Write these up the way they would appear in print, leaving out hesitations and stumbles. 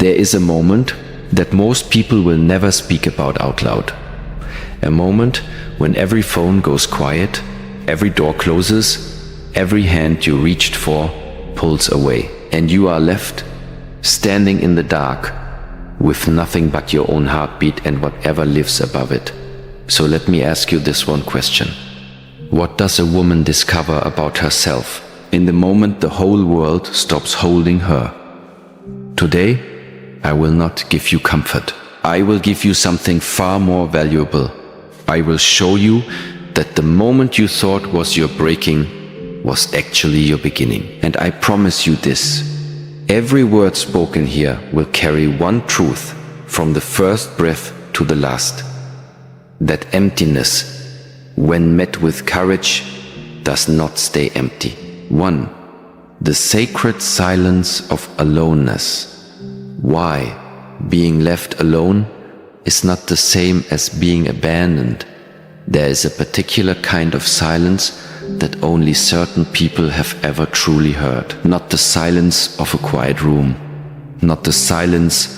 There is a moment that most people will never speak about out loud. A moment when every phone goes quiet, every door closes, every hand you reached for pulls away, and you are left standing in the dark with nothing but your own heartbeat and whatever lives above it. So let me ask you this one question. What does a woman discover about herself in the moment the whole world stops holding her? Today, I will not give you comfort. I will give you something far more valuable. I will show you that the moment you thought was your breaking was actually your beginning. And I promise you this. Every word spoken here will carry one truth from the first breath to the last. That emptiness, when met with courage, does not stay empty. 1. The sacred silence of aloneness. Why? Being left alone is not the same as being abandoned. There is a particular kind of silence that only certain people have ever truly heard. Not the silence of a quiet room, not the silence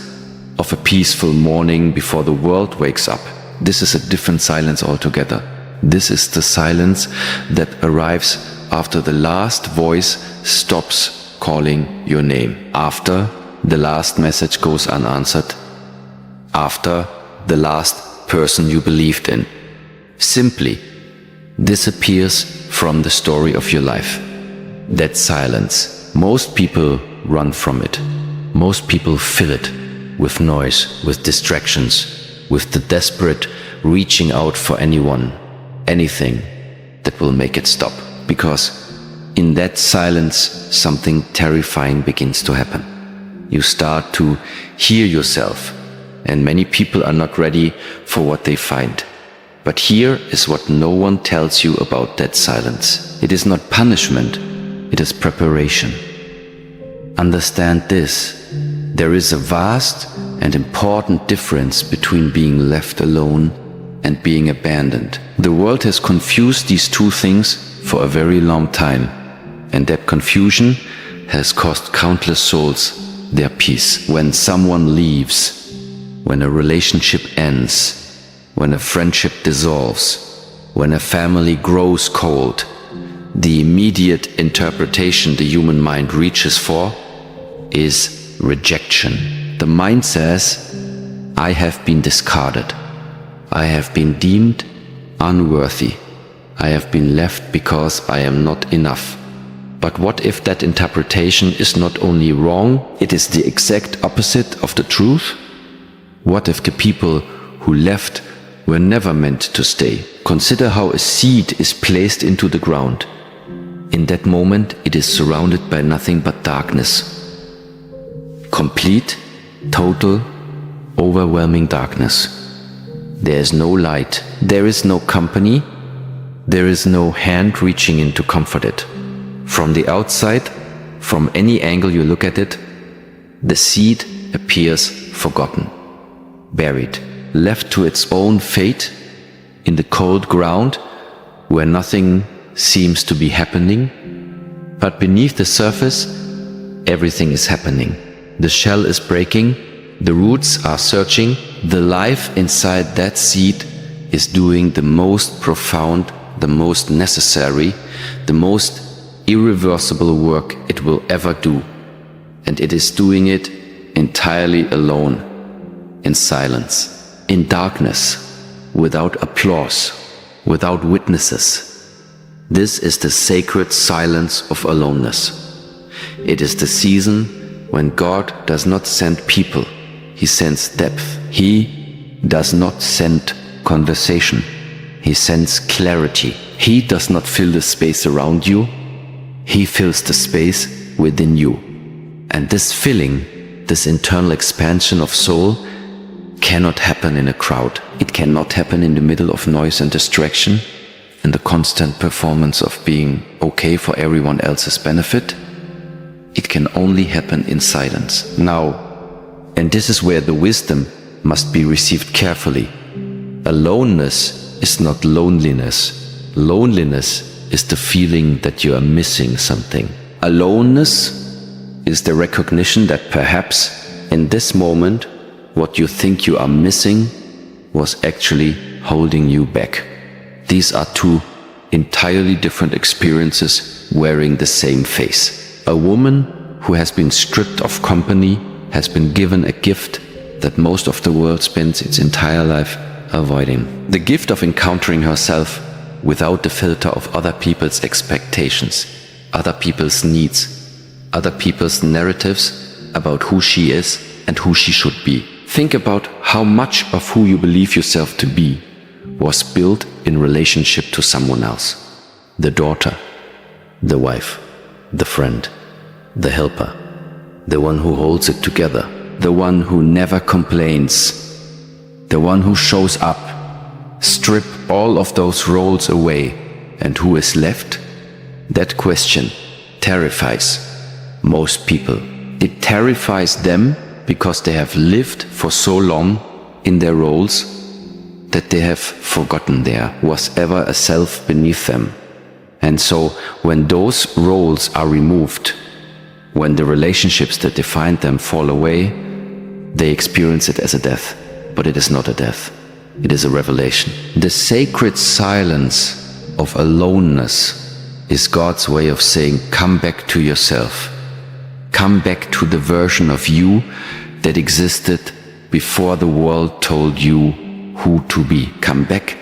of a peaceful morning before the world wakes up. This is a different silence altogether. This is the silence that arrives after the last voice stops calling your name, after the last message goes unanswered, after the last person you believed in simply disappears from the story of your life. That silence, most people run from it. Most people fill it with noise, with distractions, with the desperate reaching out for anyone, anything that will make it stop. Because in that silence, something terrifying begins to happen. You start to hear yourself, and many people are not ready for what they find. But here is what no one tells you about that silence. It is not punishment, it is preparation. Understand this. There is a vast and important difference between being left alone and being abandoned. The world has confused these two things for a very long time, and that confusion has cost countless souls their peace. When someone leaves, when a relationship ends, when a friendship dissolves, when a family grows cold, the immediate interpretation the human mind reaches for is rejection. The mind says, I have been discarded. I have been deemed unworthy. I have been left because I am not enough. But what if that interpretation is not only wrong, it is the exact opposite of the truth? What if the people who left were never meant to stay? Consider how a seed is placed into the ground. In that moment, it is surrounded by nothing but darkness. Complete, total, overwhelming darkness. There is no light, there is no company, there is no hand reaching in to comfort it. From the outside, from any angle you look at it, the seed appears forgotten, buried, left to its own fate in the cold ground where nothing seems to be happening, but beneath the surface, everything is happening. The shell is breaking, the roots are searching, the life inside that seed is doing the most profound, the most necessary, the most irreversible work it will ever do. And it is doing it entirely alone, in silence, in darkness, without applause, without witnesses. This is the sacred silence of aloneness. It is the season when God does not send people, He sends depth. He does not send conversation, He sends clarity. He does not fill the space around you, He fills the space within you. And this filling, this internal expansion of soul, cannot happen in a crowd. It cannot happen in the middle of noise and distraction, in the constant performance of being okay for everyone else's benefit. It can only happen in silence. Now, and this is where the wisdom must be received carefully. Aloneness is not loneliness. Loneliness is the feeling that you are missing something. Aloneness is the recognition that perhaps in this moment, what you think you are missing was actually holding you back. These are two entirely different experiences wearing the same face. A woman who has been stripped of company has been given a gift that most of the world spends its entire life avoiding. The gift of encountering herself without the filter of other people's expectations, other people's needs, other people's narratives about who she is and who she should be. Think about how much of who you believe yourself to be was built in relationship to someone else. The daughter, the wife, the friend, the helper, the one who holds it together, the one who never complains, the one who shows up. Strip all of those roles away, and who is left? That question terrifies most people. It terrifies them because they have lived for so long in their roles that they have forgotten there was ever a self beneath them. And so when those roles are removed, when the relationships that defined them fall away, they experience it as a death. But it is not a death. It is a revelation. The sacred silence of aloneness is God's way of saying, come back to yourself. Come back to the version of you that existed before the world told you who to be. Come back,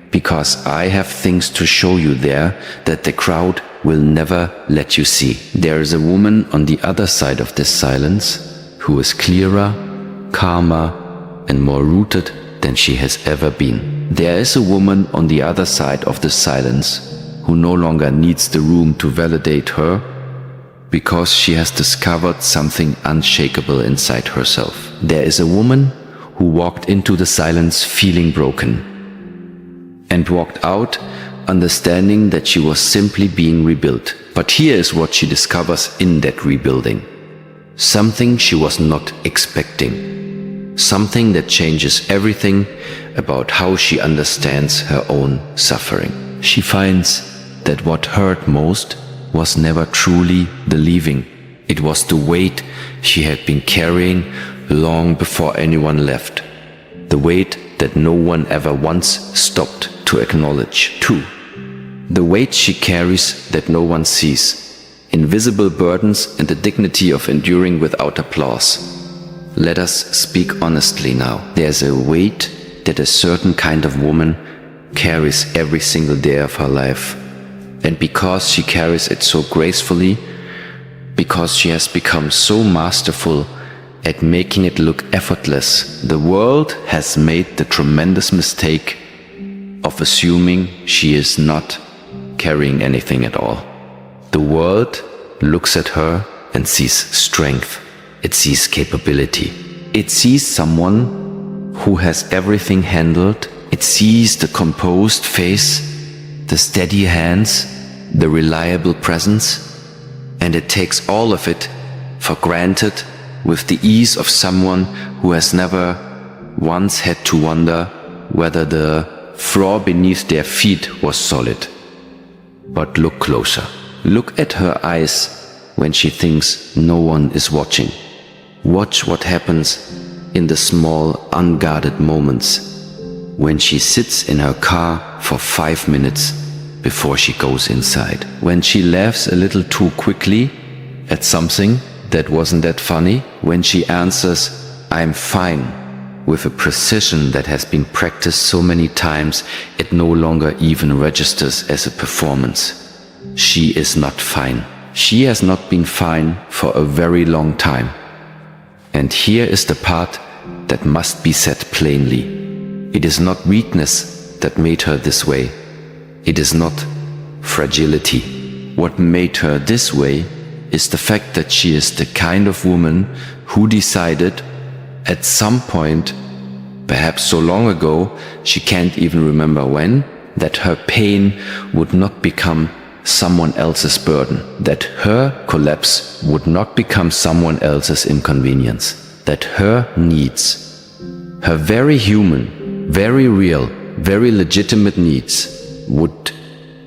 because I have things to show you there that the crowd will never let you see. There is a woman on the other side of this silence who is clearer, calmer, and more rooted than she has ever been. There is a woman on the other side of the silence who no longer needs the room to validate her because she has discovered something unshakable inside herself. There is a woman who walked into the silence feeling broken and walked out understanding that she was simply being rebuilt. But here is what she discovers in that rebuilding. Something she was not expecting. Something that changes everything about how she understands her own suffering. She finds that what hurt most was never truly the leaving. It was the weight she had been carrying long before anyone left. The weight that no one ever once stopped to acknowledge. 2. The weight she carries that no one sees. Invisible burdens and the dignity of enduring without applause. Let us speak honestly now. There's a weight that a certain kind of woman carries every single day of her life. And because she carries it so gracefully, because she has become so masterful at making it look effortless, the world has made the tremendous mistake of assuming she is not carrying anything at all. The world looks at her and sees strength. It sees capability. It sees someone who has everything handled. It sees the composed face, the steady hands, the reliable presence, and it takes all of it for granted with the ease of someone who has never once had to wonder whether the floor beneath their feet was solid. But look closer. Look at her eyes when she thinks no one is watching. Watch what happens in the small, unguarded moments when she sits in her car for 5 minutes before she goes inside. When she laughs a little too quickly at something that wasn't that funny. When she answers, "I'm fine," with a precision that has been practiced so many times it no longer even registers as a performance. She is not fine. She has not been fine for a very long time. And here is the part that must be said plainly. It is not weakness that made her this way. It is not fragility. What made her this way is the fact that she is the kind of woman who decided at some point, perhaps so long ago, she can't even remember when, that her pain would not become someone else's burden, that her collapse would not become someone else's inconvenience, that her needs, her very human, very real, very legitimate needs would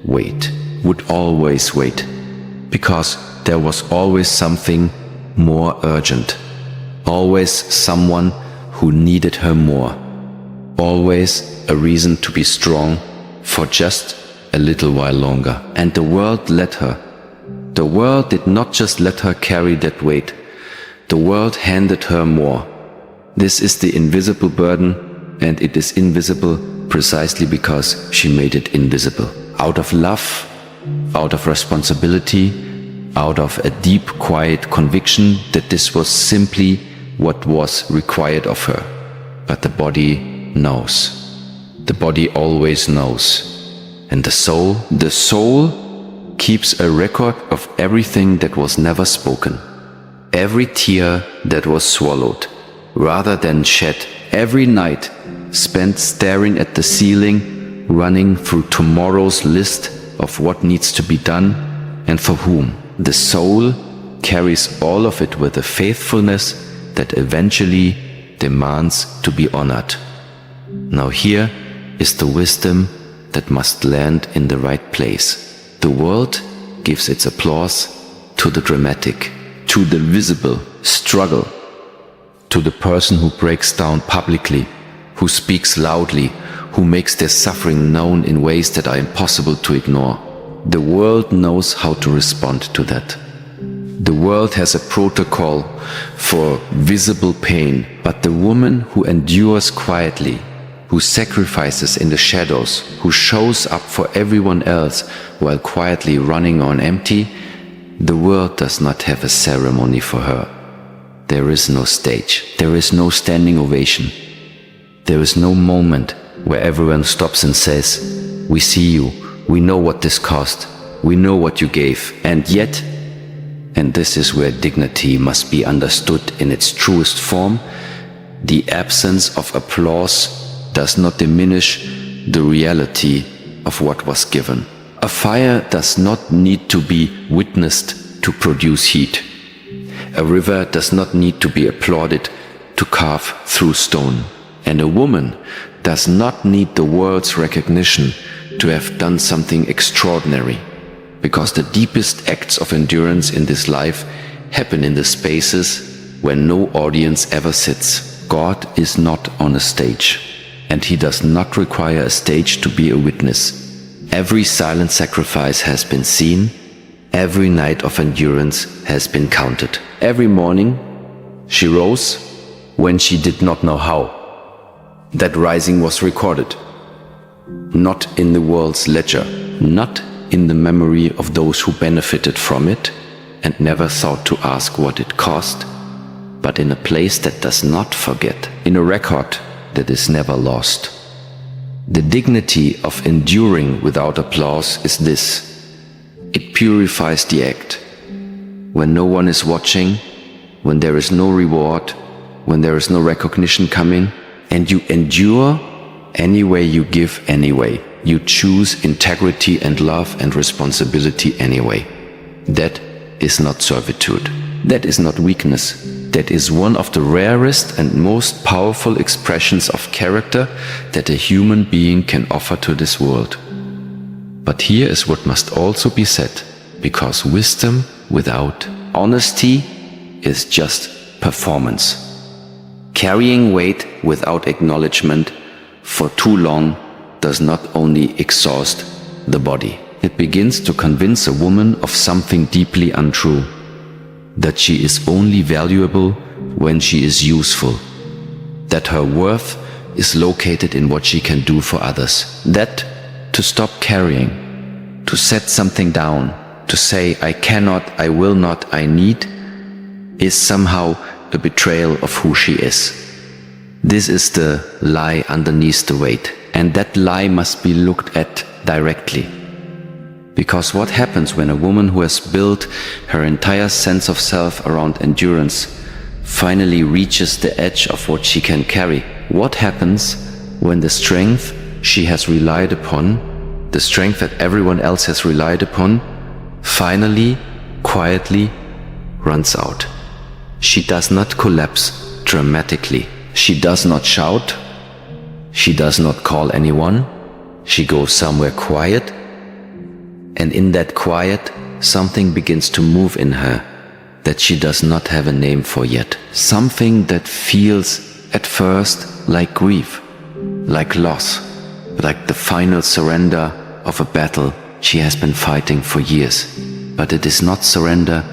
wait, would always wait, because there was always something more urgent. always someone who needed her more, always a reason to be strong for just a little while longer. And the world let her. The world did not just let her carry that weight. The world handed her more. This is the invisible burden, and it is invisible precisely because she made it invisible. Out of love, out of responsibility, out of a deep, quiet conviction that this was simply what was required of her. But the body knows. The body always knows. And the soul keeps a record of everything that was never spoken, every tear that was swallowed, rather than shed, every night spent staring at the ceiling, running through tomorrow's list of what needs to be done and for whom. The soul carries all of it with a faithfulness that eventually demands to be honored. Now here is the wisdom that must land in the right place. The world gives its applause to the dramatic, to the visible struggle, to the person who breaks down publicly, who speaks loudly, who makes their suffering known in ways that are impossible to ignore. The world knows how to respond to that. The world has a protocol for visible pain, but the woman who endures quietly, who sacrifices in the shadows, who shows up for everyone else while quietly running on empty, the world does not have a ceremony for her. There is no stage. There is no standing ovation. There is no moment where everyone stops and says, "We see you. We know what this cost. We know what you gave." And yet, and this is where dignity must be understood in its truest form, the absence of applause does not diminish the reality of what was given. A fire does not need to be witnessed to produce heat. A river does not need to be applauded to carve through stone. And a woman does not need the world's recognition to have done something extraordinary, because the deepest acts of endurance in this life happen in the spaces where no audience ever sits. God is not on a stage, and he does not require a stage to be a witness. Every silent sacrifice has been seen. Every night of endurance has been counted. Every morning she rose when she did not know how. That rising was recorded, not in the world's ledger, not in the memory of those who benefited from it and never thought to ask what it cost, but in a place that does not forget, in a record that is never lost. The dignity of enduring without applause is this: it purifies the act. When no one is watching, when there is no reward, when there is no recognition coming, and you endure anyway, you give anyway. You choose integrity and love and responsibility anyway. That is not servitude. That is not weakness. That is one of the rarest and most powerful expressions of character that a human being can offer to this world. But here is what must also be said, because wisdom without honesty is just performance. Carrying weight without acknowledgement for too long does not only exhaust the body, it begins to convince a woman of something deeply untrue, that she is only valuable when she is useful, that her worth is located in what she can do for others, that to stop carrying, to set something down, to say I cannot, I will not, I need, is somehow a betrayal of who she is. This is the lie underneath the weight, and that lie must be looked at directly. Because what happens when a woman who has built her entire sense of self around endurance finally reaches the edge of what she can carry? What happens when the strength she has relied upon, the strength that everyone else has relied upon, finally, quietly runs out? She does not collapse dramatically. She does not shout. She does not call anyone. She goes somewhere quiet. And in that quiet, something begins to move in her. that she does not have a name for yet. Something that feels at first like grief, like loss, like the final surrender of a battle she has been fighting for years. But it is not surrender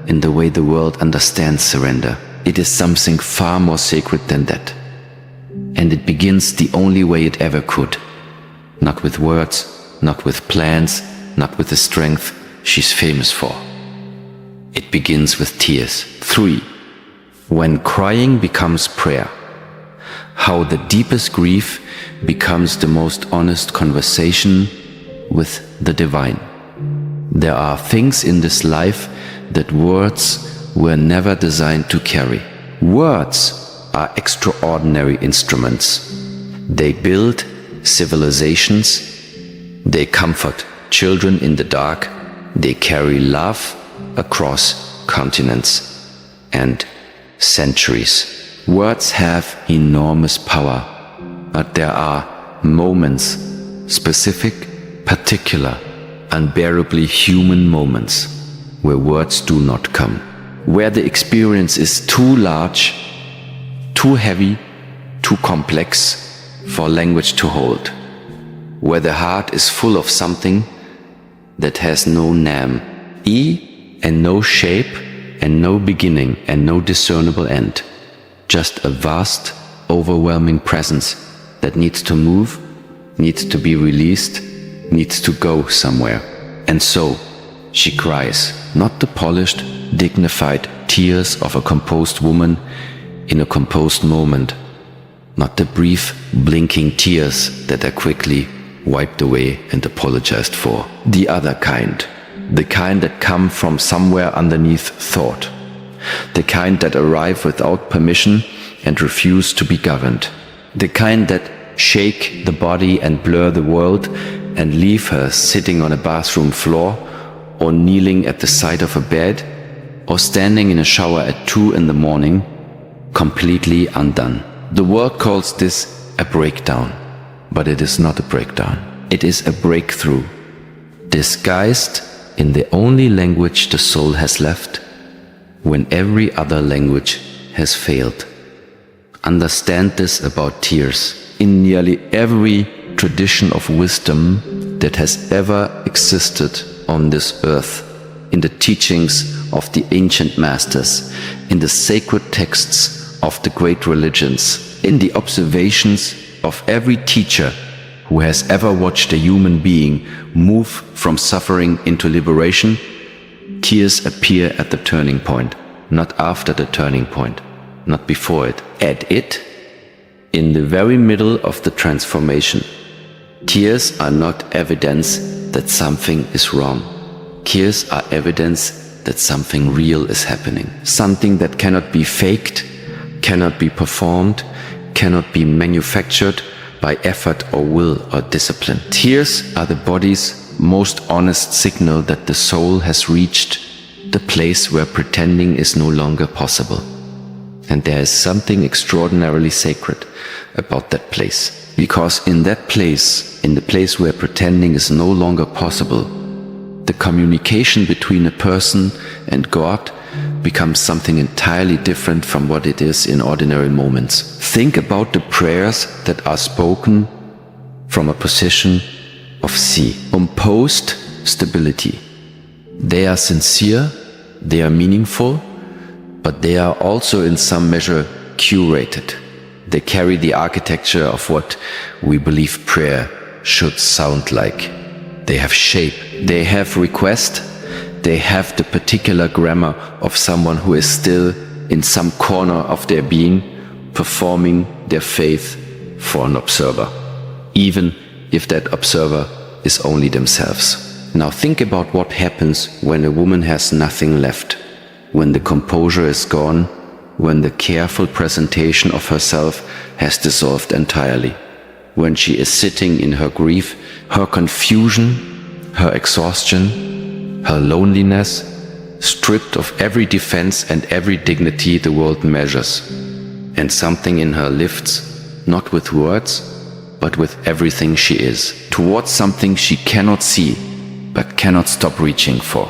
in the way the world understands surrender. It is something far more sacred than that. And it begins the only way it ever could. Not with words, not with plans, not with the strength she's famous for. It begins with tears. 3. When crying becomes prayer. How the deepest grief becomes the most honest conversation with the divine. There are things in this life that words were never designed to carry. Words are extraordinary instruments. They build civilizations. They comfort children in the dark. They carry love across continents and centuries. Words have enormous power, but there are moments, specific, particular, unbearably human moments, where words do not come, where the experience is too large, too heavy, too complex for language to hold, where the heart is full of something that has no name, and no shape, and no beginning, and no discernible end. Just a vast, overwhelming presence that needs to move, needs to be released, needs to go somewhere. And so, she cries, not the polished, dignified tears of a composed woman in a composed moment, not the brief, blinking tears that are quickly wiped away and apologized for. The other kind. The kind that come from somewhere underneath thought. The kind that arrive without permission and refuse to be governed. The kind that shake the body and blur the world and leave her sitting on a bathroom floor, or kneeling at the side of a bed, or standing in a shower at 2 in the morning, completely undone. The world calls this a breakdown, but it is not a breakdown. It is a breakthrough, disguised in the only language the soul has left, when every other language has failed. Understand this about tears. In nearly every tradition of wisdom that has ever existed on this earth, in the teachings of the ancient masters, in the sacred texts of the great religions, in the observations of every teacher who has ever watched a human being move from suffering into liberation, tears appear at the turning point, not after the turning point, not before it. At it, in the very middle of the transformation. Tears are not evidence that something is wrong. Tears are evidence that something real is happening. Something that cannot be faked, cannot be performed, cannot be manufactured by effort or will or discipline. Tears are the body's most honest signal that the soul has reached the place where pretending is no longer possible. And there is something extraordinarily sacred about that place. Because in that place, in the place where pretending is no longer possible, the communication between a person and God becomes something entirely different from what it is in ordinary moments. Think about the prayers that are spoken from a position of C. Composed stability. They are sincere, they are meaningful, but they are also in some measure curated. They carry the architecture of what we believe prayer should sound like. They have shape, they have request, they have the particular grammar of someone who is still in some corner of their being, performing their faith for an observer, even if that observer is only themselves. Now think about what happens when a woman has nothing left, when the composure is gone, when the careful presentation of herself has dissolved entirely, when she is sitting in her grief, her confusion, her exhaustion, her loneliness, stripped of every defense and every dignity the world measures, and something in her lifts, not with words, but with everything she is, towards something she cannot see, but cannot stop reaching for.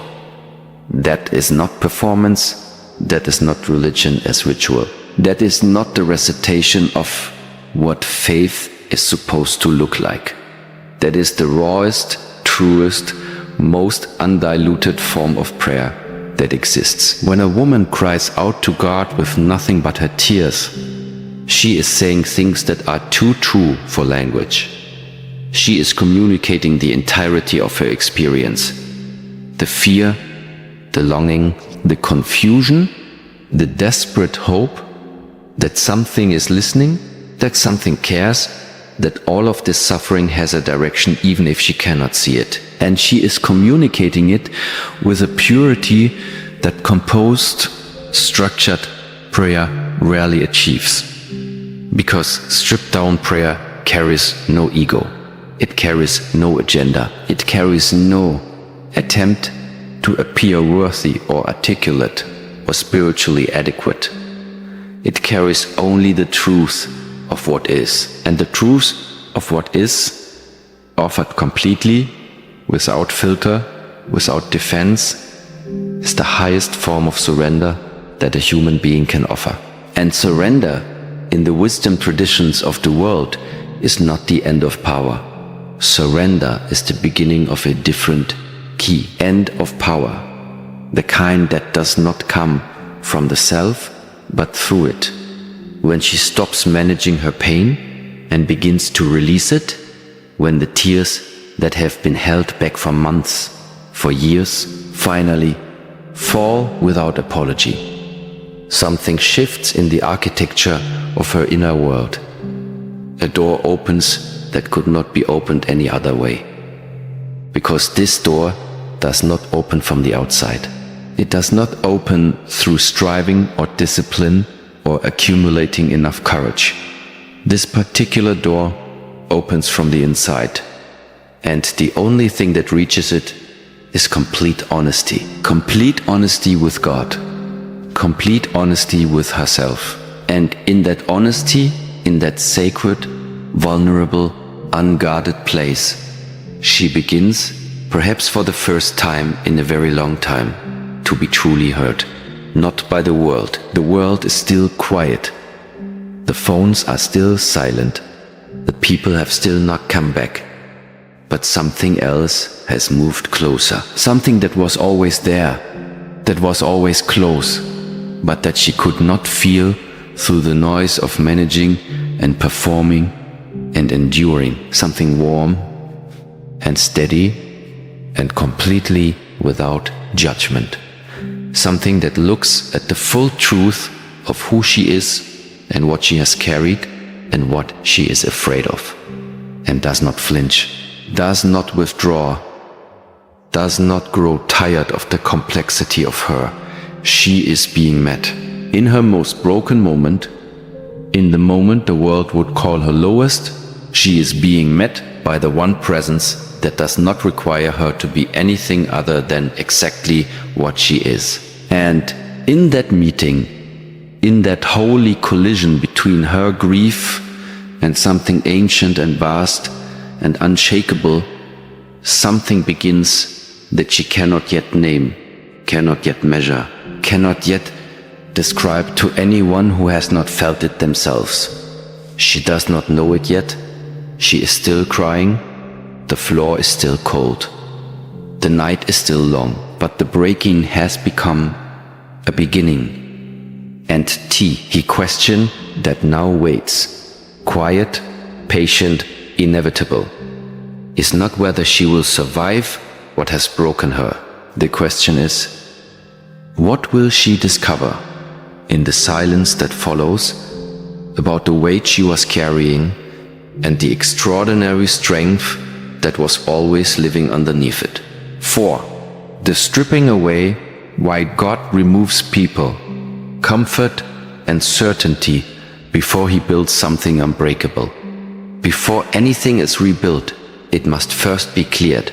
That is not performance, that is not religion as ritual. That is not the recitation of what faith is supposed to look like. That is the rawest, truest, most undiluted form of prayer that exists. When a woman cries out to God with nothing but her tears, she is saying things that are too true for language. She is communicating the entirety of her experience. The fear, the longing, the confusion, the desperate hope that something is listening, that something cares, that all of this suffering has a direction even if she cannot see it. And she is communicating it with a purity that composed, structured prayer rarely achieves. Because stripped down prayer carries no ego. It carries no agenda. It carries no attempt to appear worthy or articulate or spiritually adequate. It carries only the truth of what is. And the truth of what is, offered completely, without filter, without defense, is the highest form of surrender that a human being can offer. And surrender, in the wisdom traditions of the world, is not the end of power. Surrender is the beginning of a different key, end of power, the kind that does not come from the self, but through it. When she stops managing her pain and begins to release it, when the tears that have been held back for months, for years, finally fall without apology. Something shifts in the architecture of her inner world. A door opens that could not be opened any other way. Because this door does not open from the outside. It does not open through striving or discipline or accumulating enough courage. This particular door opens from the inside. And the only thing that reaches it is complete honesty. Complete honesty with God. Complete honesty with herself. And in that honesty, in that sacred, vulnerable, unguarded place, she begins, perhaps for the first time in a very long time, to be truly heard. Not by the world. The world is still quiet. The phones are still silent. The people have still not come back. But something else has moved closer. Something that was always there, that was always close, but that she could not feel through the noise of managing and performing and enduring. Something warm and steady and completely without judgment. Something that looks at the full truth of who she is and what she has carried and what she is afraid of, and does not flinch, does not withdraw, does not grow tired of the complexity of her. She is being met. In her most broken moment, in the moment the world would call her lowest, she is being met by the one presence that does not require her to be anything other than exactly what she is. And in that meeting, in that holy collision between her grief and something ancient and vast and unshakable, something begins that she cannot yet name, cannot yet measure, cannot yet describe to anyone who has not felt it themselves. She does not know it yet. She is still crying. The floor is still cold. The night is still long, but the breaking has become a beginning. And he question that now waits, quiet, patient, inevitable, is not whether she will survive what has broken her. The question is, what will she discover in the silence that follows about the weight she was carrying and the extraordinary strength that was always living underneath it? 4. The stripping away why God removes people, comfort and certainty before he builds something unbreakable. Before anything is rebuilt, it must first be cleared.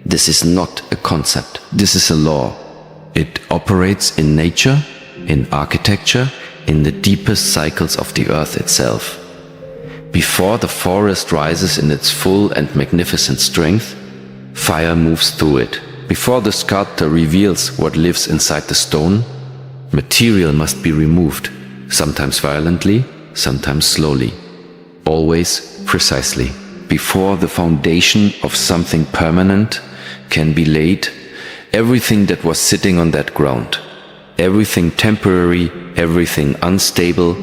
This is not a concept. This is a law. It operates in nature, in architecture, in the deepest cycles of the earth itself. Before the forest rises in its full and magnificent strength, fire moves through it. Before the sculptor reveals what lives inside the stone, Material must be removed, sometimes violently, sometimes slowly, always precisely. Before the foundation of something permanent can be laid, everything that was sitting on that ground, everything temporary, everything unstable,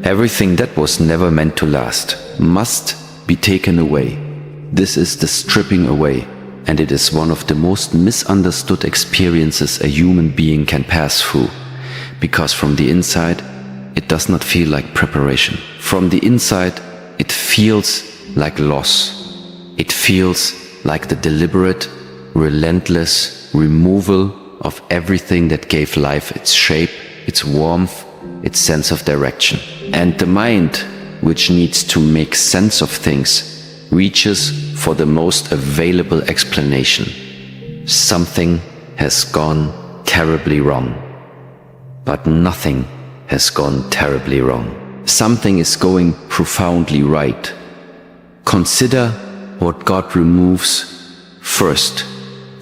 everything that was never meant to last, must be taken away. This is the stripping away, and it is one of the most misunderstood experiences a human being can pass through, because from the inside, it does not feel like preparation. From the inside, it feels like loss. It feels like the deliberate, relentless removal of everything that gave life its shape, its warmth, its sense of direction. And the mind, which needs to make sense of things, reaches for the most available explanation. Something has gone terribly wrong. But nothing has gone terribly wrong. Something is going profoundly right. Consider what God removes first.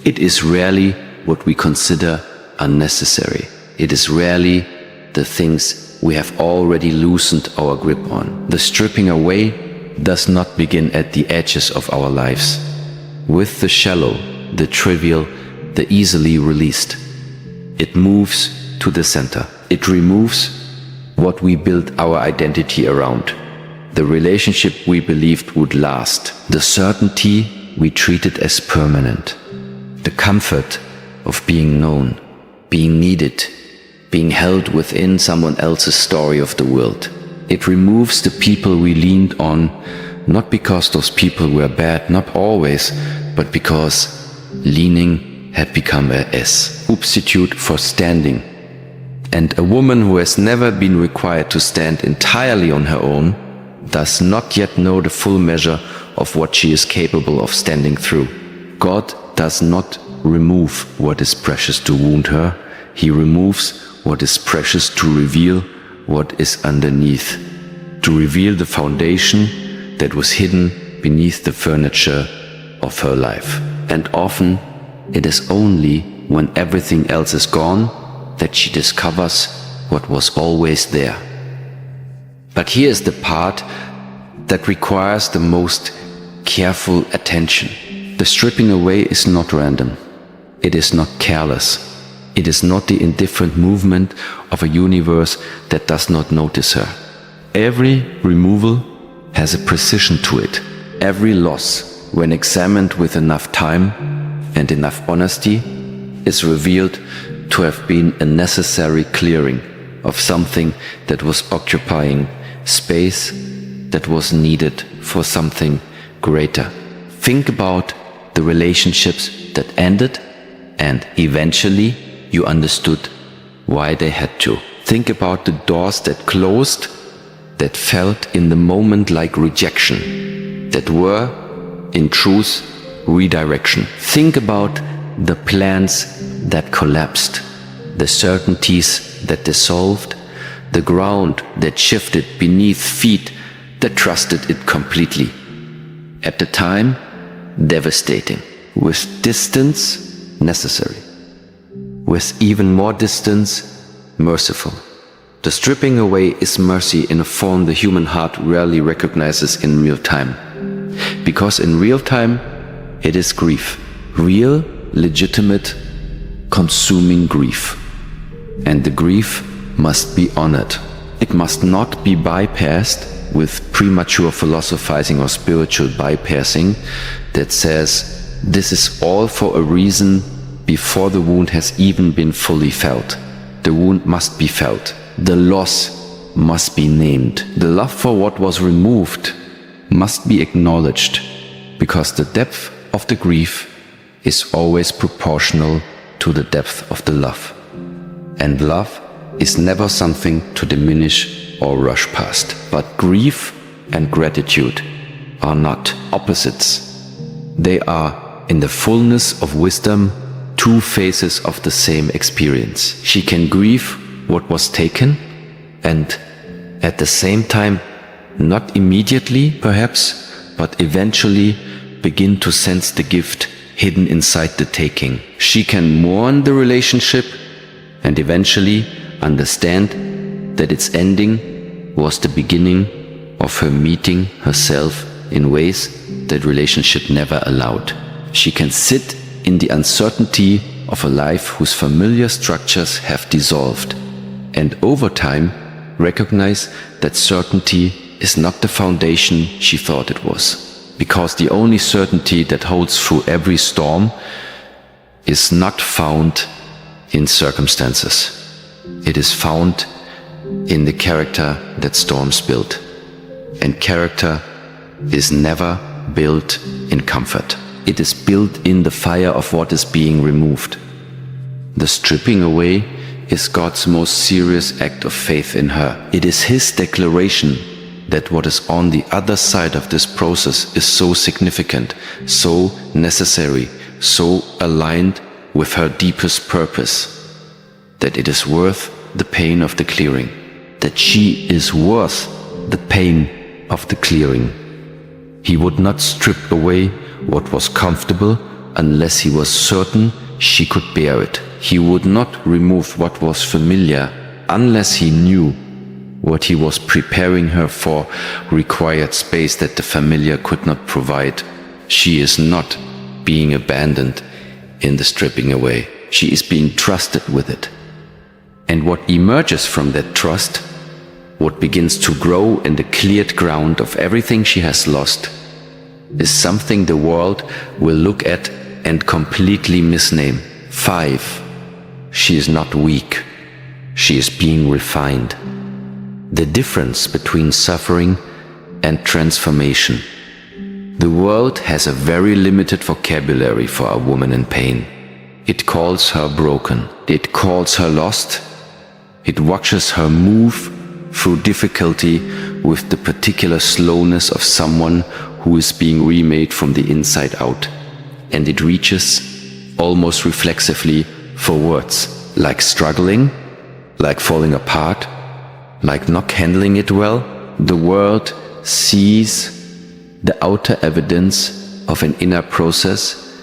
It is rarely what we consider unnecessary. It is rarely the things we have already loosened our grip on. The stripping away does not begin at the edges of our lives, with the shallow, the trivial, the easily released. It moves to the center. It removes what we built our identity around, the relationship we believed would last, the certainty we treated as permanent, the comfort of being known, being needed, being held within someone else's story of the world. It removes the people we leaned on, not because those people were bad, not always, but because leaning had become a substitute for standing. And a woman who has never been required to stand entirely on her own does not yet know the full measure of what she is capable of standing through. God does not remove what is precious to wound her. He removes what is precious to reveal what is underneath, to reveal the foundation that was hidden beneath the furniture of her life. And often it is only when everything else is gone that she discovers what was always there. But here is the part that requires the most careful attention. The stripping away is not random. It is not careless. It is not the indifferent movement of a universe that does not notice her. Every removal has a precision to it. Every loss, when examined with enough time and enough honesty, is revealed to have been a necessary clearing of something that was occupying space that was needed for something greater. Think about the relationships that ended and eventually you understood why they had to. Think about the doors that closed, that felt in the moment like rejection, that were, in truth, redirection. Think about the plans that collapsed, the certainties that dissolved, the ground that shifted beneath feet that trusted it completely. At the time, devastating. With distance, necessary. With even more distance, merciful. The stripping away is mercy in a form the human heart rarely recognizes in real time. Because in real time, it is grief. Real, legitimate, consuming grief. And the grief must be honored. It must not be bypassed with premature philosophizing or spiritual bypassing that says this is all for a reason before the wound has even been fully felt. The wound must be felt. The loss must be named. The love for what was removed must be acknowledged, because the depth of the grief is always proportional to the depth of the love. And love is never something to diminish or rush past. But grief and gratitude are not opposites. They are, in the fullness of wisdom, two faces of the same experience. She can grieve what was taken and at the same time, not immediately perhaps, but eventually begin to sense the gift hidden inside the taking. She can mourn the relationship and eventually understand that its ending was the beginning of her meeting herself in ways that relationship never allowed. She can sit in the uncertainty of a life whose familiar structures have dissolved, and over time recognize that certainty is not the foundation she thought it was, because the only certainty that holds through every storm is not found in circumstances. It is found in the character that storms build, and character is never built in comfort. It is built in the fire of what is being removed. The stripping away is God's most serious act of faith in her. It is His declaration that what is on the other side of this process is so significant, so necessary, so aligned with her deepest purpose, that it is worth the pain of the clearing, that she is worth the pain of the clearing. He would not strip away what was comfortable unless he was certain she could bear it. He would not remove what was familiar unless he knew what he was preparing her for required space that the familiar could not provide. She is not being abandoned in the stripping away. She is being trusted with it. And what emerges from that trust, what begins to grow in the cleared ground of everything she has lost, is something the world will look at and completely misname. 5. She is not weak. She is being refined. The difference between suffering and transformation. The world has a very limited vocabulary for a woman in pain. It calls her broken. It calls her lost. It watches her move through difficulty with the particular slowness of someone who is being remade from the inside out. And it reaches, almost reflexively, for words like struggling, like falling apart, like not handling it well. The world sees the outer evidence of an inner process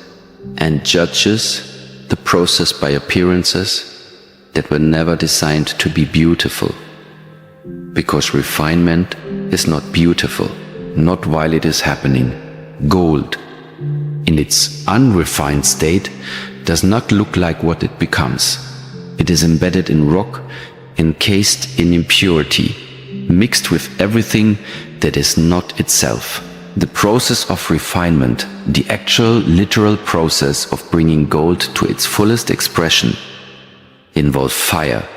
and judges the process by appearances that were never designed to be beautiful. Because refinement is not beautiful, not while it is happening. Gold, in its unrefined state, does not look like what it becomes. It is embedded in rock, encased in impurity, mixed with everything that is not itself. The process of refinement, the actual literal process of bringing gold to its fullest expression, involves fire,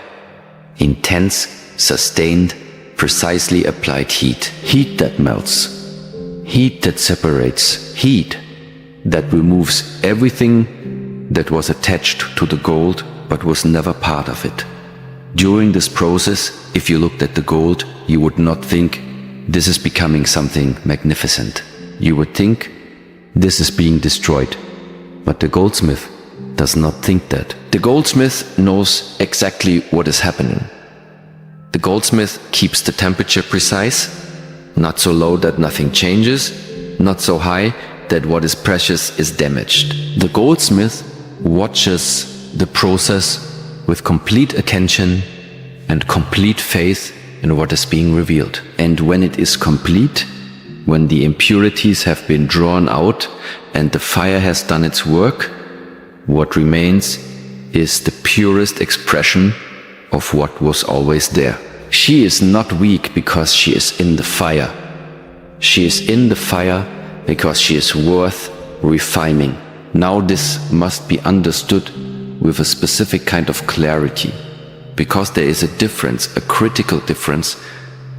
intense, sustained, precisely applied heat. Heat that melts, heat that separates, heat that removes everything that was attached to the gold but was never part of it. During this process, if you looked at the gold, you would not think, this is becoming something magnificent. You would think, this is being destroyed. But the goldsmith does not think that. The goldsmith knows exactly what is happening. The goldsmith keeps the temperature precise, not so low that nothing changes, not so high that what is precious is damaged. The goldsmith watches the process with complete attention and complete faith in what is being revealed. And when it is complete, when the impurities have been drawn out and the fire has done its work, what remains is the purest expression of what was always there. She is not weak because she is in the fire. She is in the fire because she is worth refining. Now this must be understood with a specific kind of clarity, because there is a difference, a critical difference,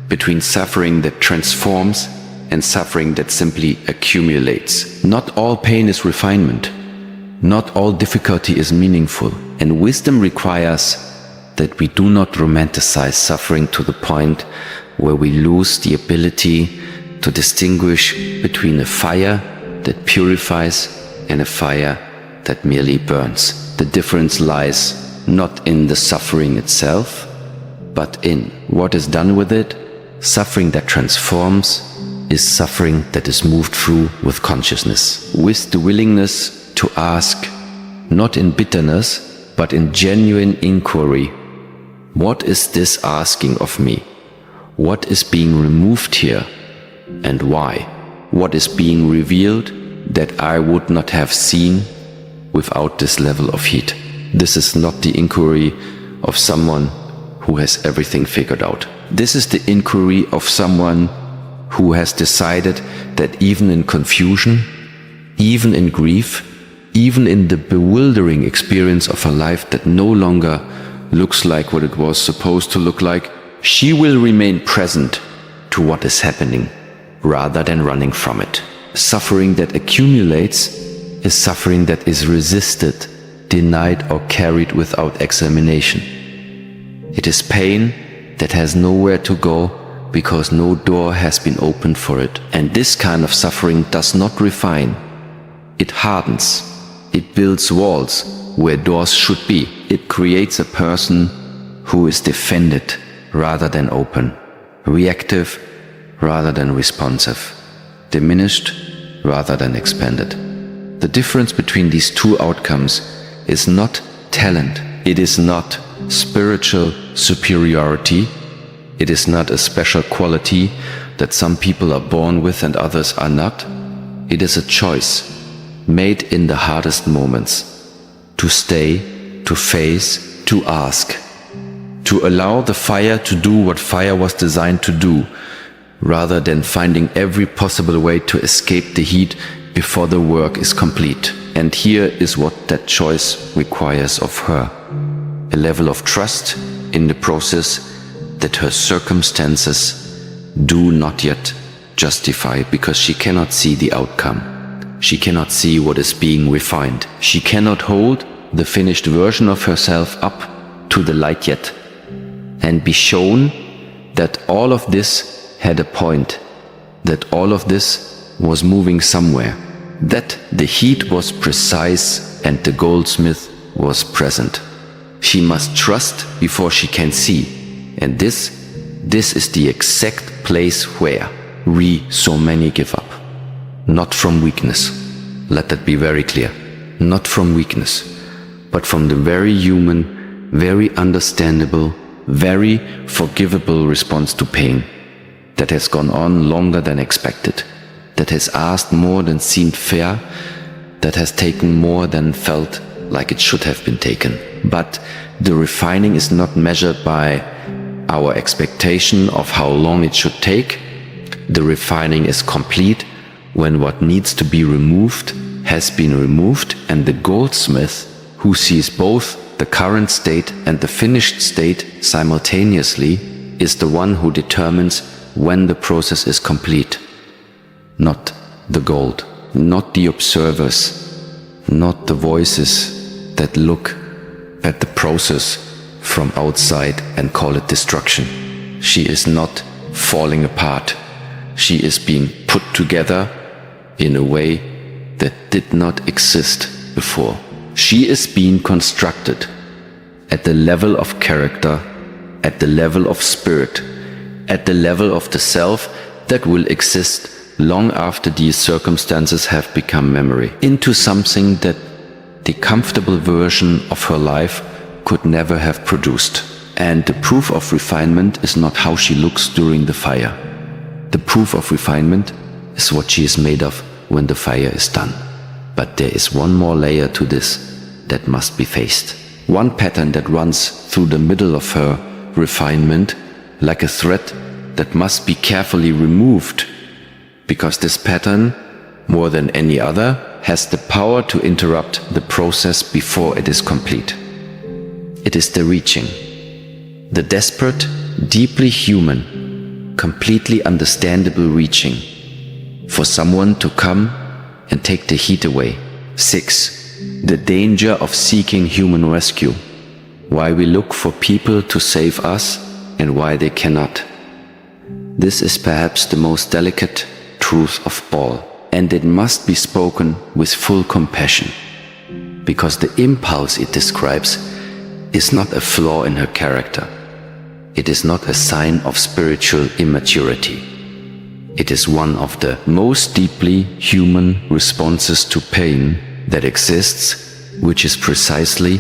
between suffering that transforms and suffering that simply accumulates. Not all pain is refinement. Not all difficulty is meaningful. And wisdom requires that we do not romanticize suffering to the point where we lose the ability to distinguish between a fire that purifies and a fire that merely burns. The difference lies not in the suffering itself, but in what is done with it. Suffering that transforms is suffering that is moved through with consciousness, with the willingness to ask, not in bitterness, but in genuine inquiry, What is this asking of me? What is being removed here, and why? What is being revealed that I would not have seen without this level of heat? This is not the inquiry of someone who has everything figured out. This is the inquiry of someone who has decided that even in confusion, even in grief, even in the bewildering experience of a life that no longer looks like what it was supposed to look like, she will remain present to what is happening rather than running from it. Suffering that accumulates is suffering that is resisted, denied, or carried without examination. It is pain that has nowhere to go because no door has been opened for it. And this kind of suffering does not refine. It hardens. It builds walls where doors should be. It creates a person who is defended rather than open, reactive rather than responsive, diminished rather than expanded. The difference between these two outcomes is not talent. It is not spiritual superiority. It is not a special quality that some people are born with and others are not. It is a choice made in the hardest moments to stay, to face, to ask, to allow the fire to do what fire was designed to do, rather than finding every possible way to escape the heat before the work is complete. And here is what that choice requires of her: a level of trust in the process that her circumstances do not yet justify, because she cannot see the outcome. She cannot see what is being refined. She cannot hold the finished version of herself up to the light yet and be shown that all of this had a point, that all of this was moving somewhere, that the heat was precise and the goldsmith was present. She must trust before she can see. And this is the exact place where so many give up. Not from weakness. Let that be very clear. Not from weakness, but from the very human, very understandable, very forgivable response to pain that has gone on longer than expected, that has asked more than seemed fair, that has taken more than felt like it should have been taken. But the refining is not measured by our expectation of how long it should take. The refining is complete when what needs to be removed has been removed, and the goldsmith, who sees both the current state and the finished state simultaneously, is the one who determines when the process is complete. Not the gold, not the observers, not the voices that look at the process from outside and call it destruction. She is not falling apart. She is being put together in a way that did not exist before. She is being constructed at the level of character, at the level of spirit, at the level of the self that will exist long after these circumstances have become memory, into something that the comfortable version of her life could never have produced. And the proof of refinement is not how she looks during the fire. The proof of refinement is what she is made of when the fire is done. But there is one more layer to this that must be faced. One pattern that runs through the middle of her refinement, like a thread that must be carefully removed, because this pattern, more than any other, has the power to interrupt the process before it is complete. It is the reaching, the desperate, deeply human, completely understandable reaching for someone to come and take the heat away. 6. The danger of seeking human rescue. Why we look for people to save us and why they cannot. This is perhaps the most delicate truth of all, and it must be spoken with full compassion, because the impulse it describes is not a flaw in her character. It is not a sign of spiritual immaturity. It is one of the most deeply human responses to pain that exists, which is precisely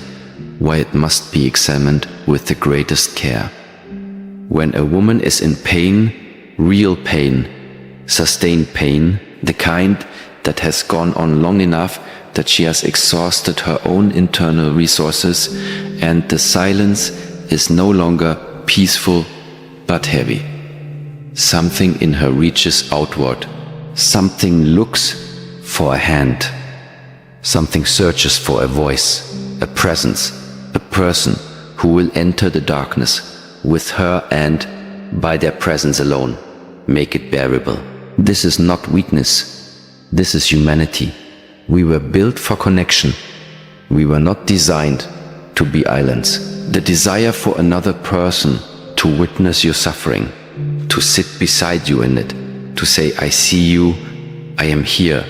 why it must be examined with the greatest care. When a woman is in pain, real pain, sustained pain, the kind that has gone on long enough that she has exhausted her own internal resources, and the silence is no longer peaceful but heavy. Something in her reaches outward. Something looks for a hand. Something searches for a voice, a presence, a person who will enter the darkness with her and, by their presence alone, make it bearable. This is not weakness. This is humanity. We were built for connection. We were not designed to be islands. The desire for another person to witness your suffering, to sit beside you in it, to say, I see you, I am here,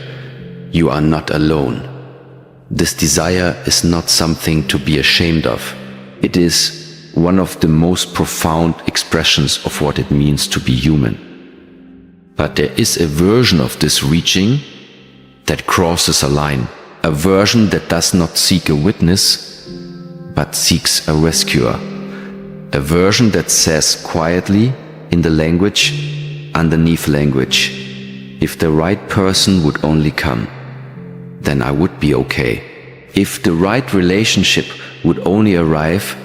you are not alone. This desire is not something to be ashamed of. It is one of the most profound expressions of what it means to be human. But there is a version of this reaching that crosses a line, a version that does not seek a witness, but seeks a rescuer, a version that says quietly in the language, underneath language, if the right person would only come, then I would be okay. If the right relationship would only arrive,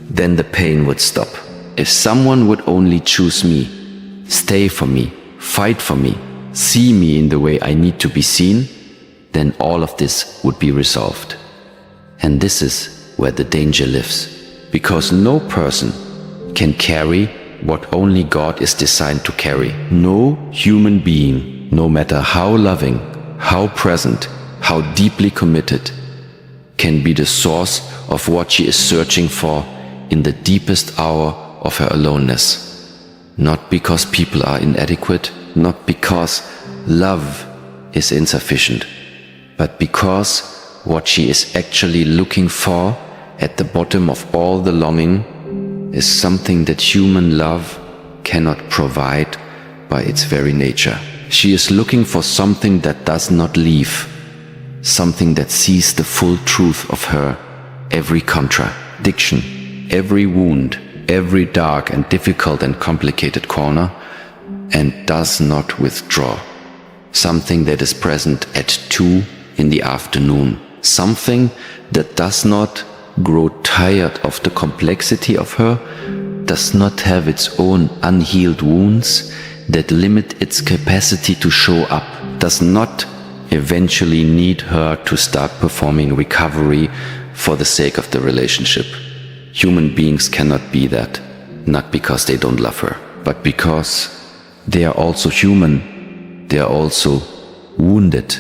then the pain would stop. If someone would only choose me, stay for me, fight for me, see me in the way I need to be seen, then all of this would be resolved. And this is where the danger lives, because no person can carry what only God is designed to carry. No human being, no matter how loving, how present, how deeply committed, can be the source of what she is searching for in the deepest hour of her aloneness. Not because people are inadequate, not because love is insufficient, but because what she is actually looking for at the bottom of all the longing is something that human love cannot provide by its very nature. She is looking for something that does not leave, something that sees the full truth of her, every contradiction, every wound, every dark and difficult and complicated corner, and does not withdraw. Something that is present at 2 in the afternoon. Something that does not grow tired of the complexity of her, does not have its own unhealed wounds that limit its capacity to show up, does not eventually need her to start performing recovery for the sake of the relationship. Human beings cannot be that, not because they don't love her, but because they are also human, they are also wounded,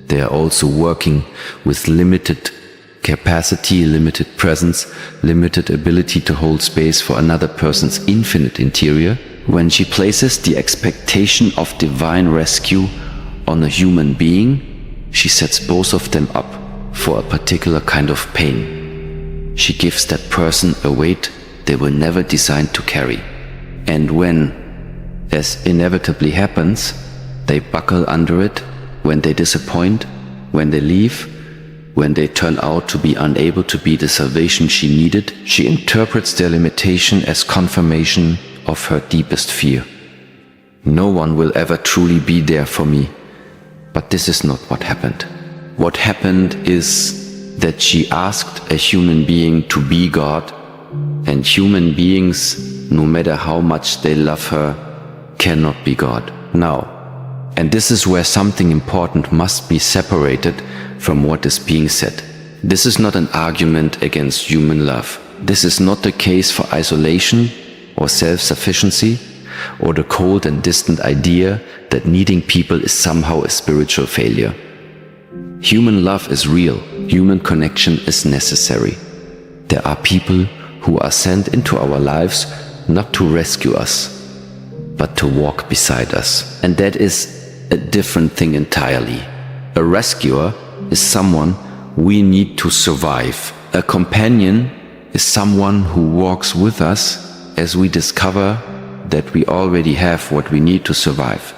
they are also working with limited capacity, limited presence, limited ability to hold space for another person's infinite interior. When she places the expectation of divine rescue on a human being, she sets both of them up for a particular kind of pain. She gives that person a weight they were never designed to carry. And when, as inevitably happens, they buckle under it, when they disappoint, when they leave, when they turn out to be unable to be the salvation she needed, she interprets their limitation as confirmation of her deepest fear. No one will ever truly be there for me. But this is not what happened. What happened is that she asked a human being to be God, and human beings, no matter how much they love her, cannot be God. Now, and this is where something important must be separated from what is being said. This is not an argument against human love. This is not the case for isolation or self-sufficiency, or the cold and distant idea that needing people is somehow a spiritual failure. Human love is real. Human connection is necessary. There are people who are sent into our lives not to rescue us, but to walk beside us. And that is a different thing entirely. A rescuer is someone we need to survive. A companion is someone who walks with us as we discover that we already have what we need to survive.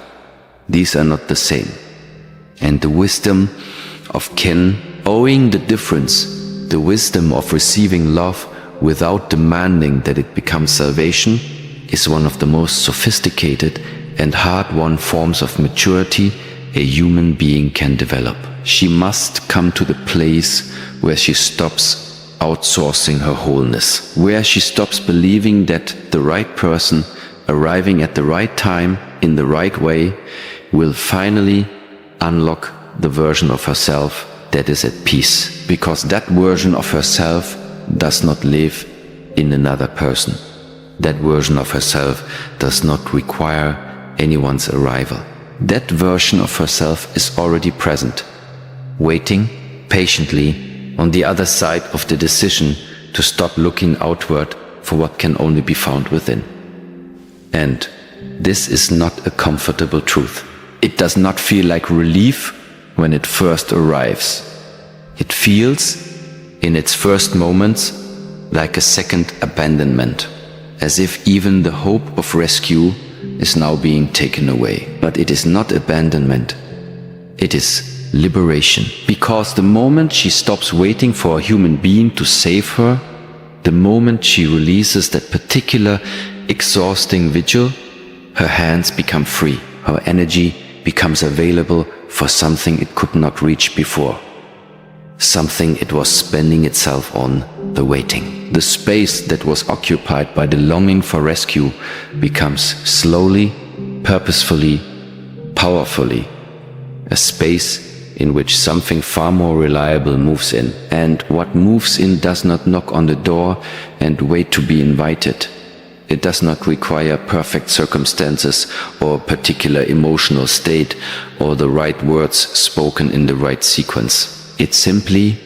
These are not the same. And the wisdom of Ken, owing the difference The wisdom of receiving love without demanding that it becomes salvation is one of the most sophisticated and hard-won forms of maturity a human being can develop. She must come to the place where she stops outsourcing her wholeness, where she stops believing that the right person arriving at the right time in the right way will finally unlock the version of herself that is at peace, because that version of herself does not live in another person. That version of herself does not require anyone's arrival. That version of herself is already present, waiting patiently on the other side of the decision to stop looking outward for what can only be found within. And this is not a comfortable truth. It does not feel like relief when it first arrives. It feels, in its first moments, like a second abandonment, as if even the hope of rescue is now being taken away. But it is not abandonment. It is liberation. Because the moment she stops waiting for a human being to save her, the moment she releases that particular exhausting vigil, her hands become free. Her energy becomes available for something it could not reach before. Something it was spending itself on, the waiting. The space that was occupied by the longing for rescue becomes slowly, purposefully, powerfully a space in which something far more reliable moves in. And what moves in does not knock on the door and wait to be invited. It does not require perfect circumstances or a particular emotional state or the right words spoken in the right sequence. It simply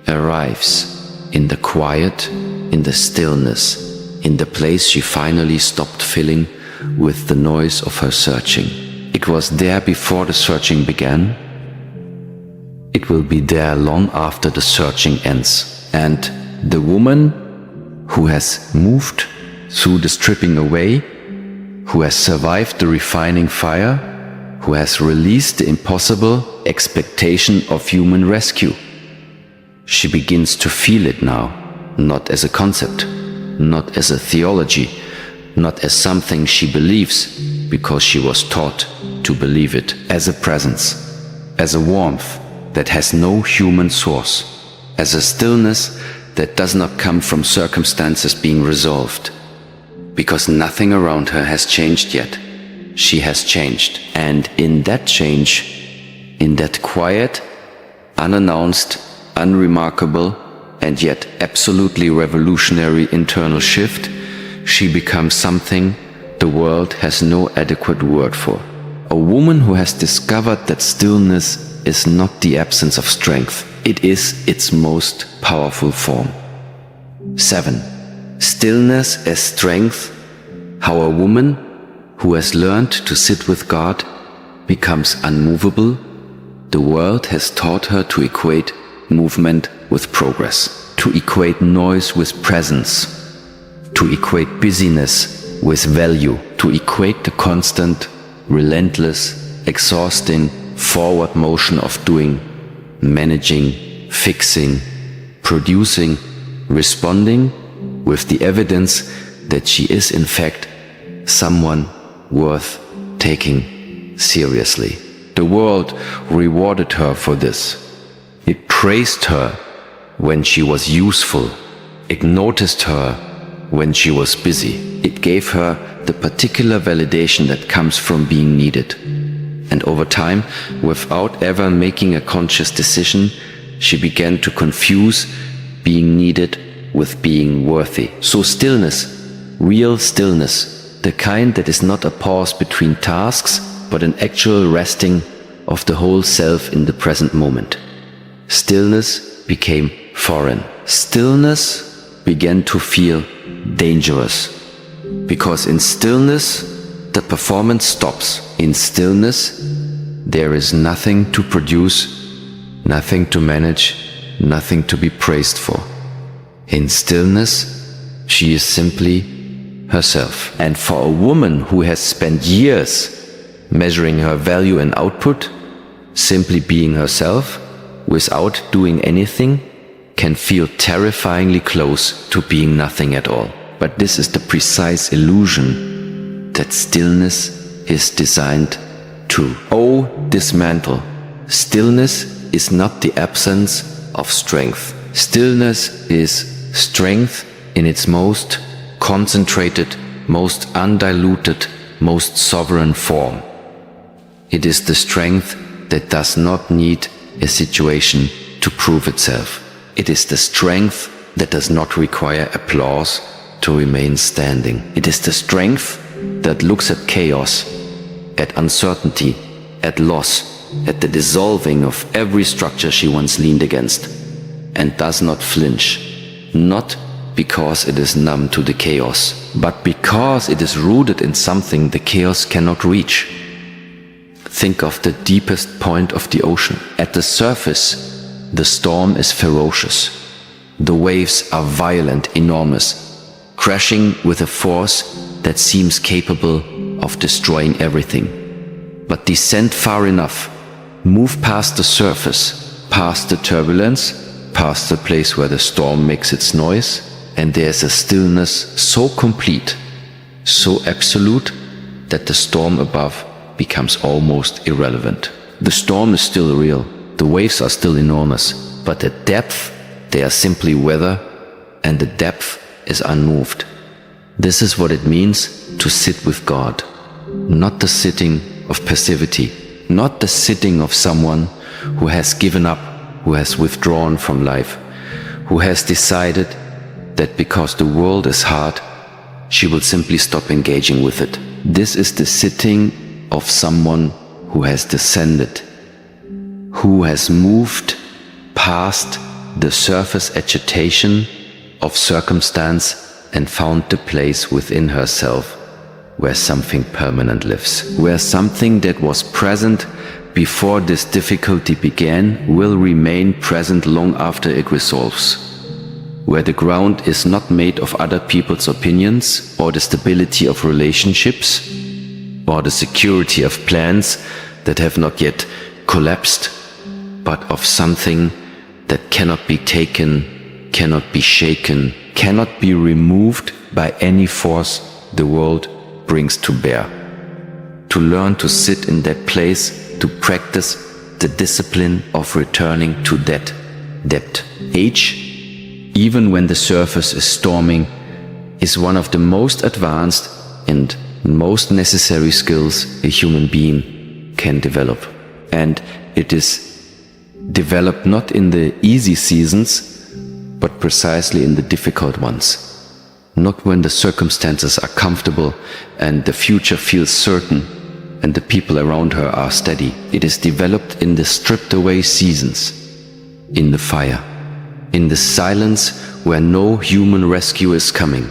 arrives in the quiet, in the stillness, in the place she finally stopped filling with the noise of her searching. It was there before the searching began. It will be there long after the searching ends. And the woman who has moved through the stripping away, who has survived the refining fire, who has released the impossible expectation of human rescue. She begins to feel it now, not as a concept, not as a theology, not as something she believes because she was taught to believe it, as a presence, as a warmth that has no human source, as a stillness that does not come from circumstances being resolved, because nothing around her has changed yet. She has changed, and in that change, in that quiet, unannounced, unremarkable, and yet absolutely revolutionary internal shift, she becomes something the world has no adequate word for. A woman who has discovered that stillness is not the absence of strength, it is its most powerful form. 7. Stillness as strength, how a woman who has learned to sit with God becomes unmovable. The world has taught her to equate movement with progress, to equate noise with presence, to equate busyness with value, to equate the constant, relentless, exhausting, forward motion of doing, managing, fixing, producing, responding with the evidence that she is in fact someone worth taking seriously. The world rewarded her for this. It praised her when she was useful. It noticed her when she was busy. It gave her the particular validation that comes from being needed. And over time, without ever making a conscious decision, she began to confuse being needed with being worthy. So stillness, real stillness, the kind that is not a pause between tasks, but an actual resting of the whole self in the present moment. Stillness became foreign. Stillness began to feel dangerous, because in stillness, the performance stops. In stillness, there is nothing to produce, nothing to manage, nothing to be praised for. In stillness, she is simply herself. And for a woman who has spent years measuring her value and output, simply being herself, without doing anything, can feel terrifyingly close to being nothing at all. But this is the precise illusion that stillness is designed to dismantle. Stillness is not the absence of strength. Stillness is strength in its most concentrated, most undiluted, most sovereign form. It is the strength that does not need a situation to prove itself. It is the strength that does not require applause to remain standing. It is the strength that looks at chaos, at uncertainty, at loss, at the dissolving of every structure she once leaned against, and does not flinch, not because it is numb to the chaos, but because it is rooted in something the chaos cannot reach. Think of the deepest point of the ocean. At the surface, the storm is ferocious. The waves are violent, enormous, crashing with a force that seems capable of destroying everything. But descend far enough, move past the surface, past the turbulence, past the place where the storm makes its noise, and there's a stillness so complete, so absolute, that the storm above becomes almost irrelevant. The storm is still real, the waves are still enormous, but at depth they are simply weather, and the depth is unmoved. This is what it means to sit with God, not the sitting of passivity, not the sitting of someone who has given up, who has withdrawn from life, who has decided that because the world is hard, she will simply stop engaging with it. This is the sitting of someone who has descended, who has moved past the surface agitation of circumstance and found the place within herself where something permanent lives, where something that was present before this difficulty began will remain present long after it resolves, where the ground is not made of other people's opinions or the stability of relationships or the security of plans that have not yet collapsed, but of something that cannot be taken, cannot be shaken, cannot be removed by any force the world brings to bear. To learn to sit in that place, to practice the discipline of returning to that depth. Age, even when the surface is storming, is one of the most advanced and most necessary skills a human being can develop. And it is developed not in the easy seasons, but precisely in the difficult ones. Not when the circumstances are comfortable and the future feels certain and the people around her are steady. It is developed in the stripped away seasons, in the fire, in the silence where no human rescue is coming,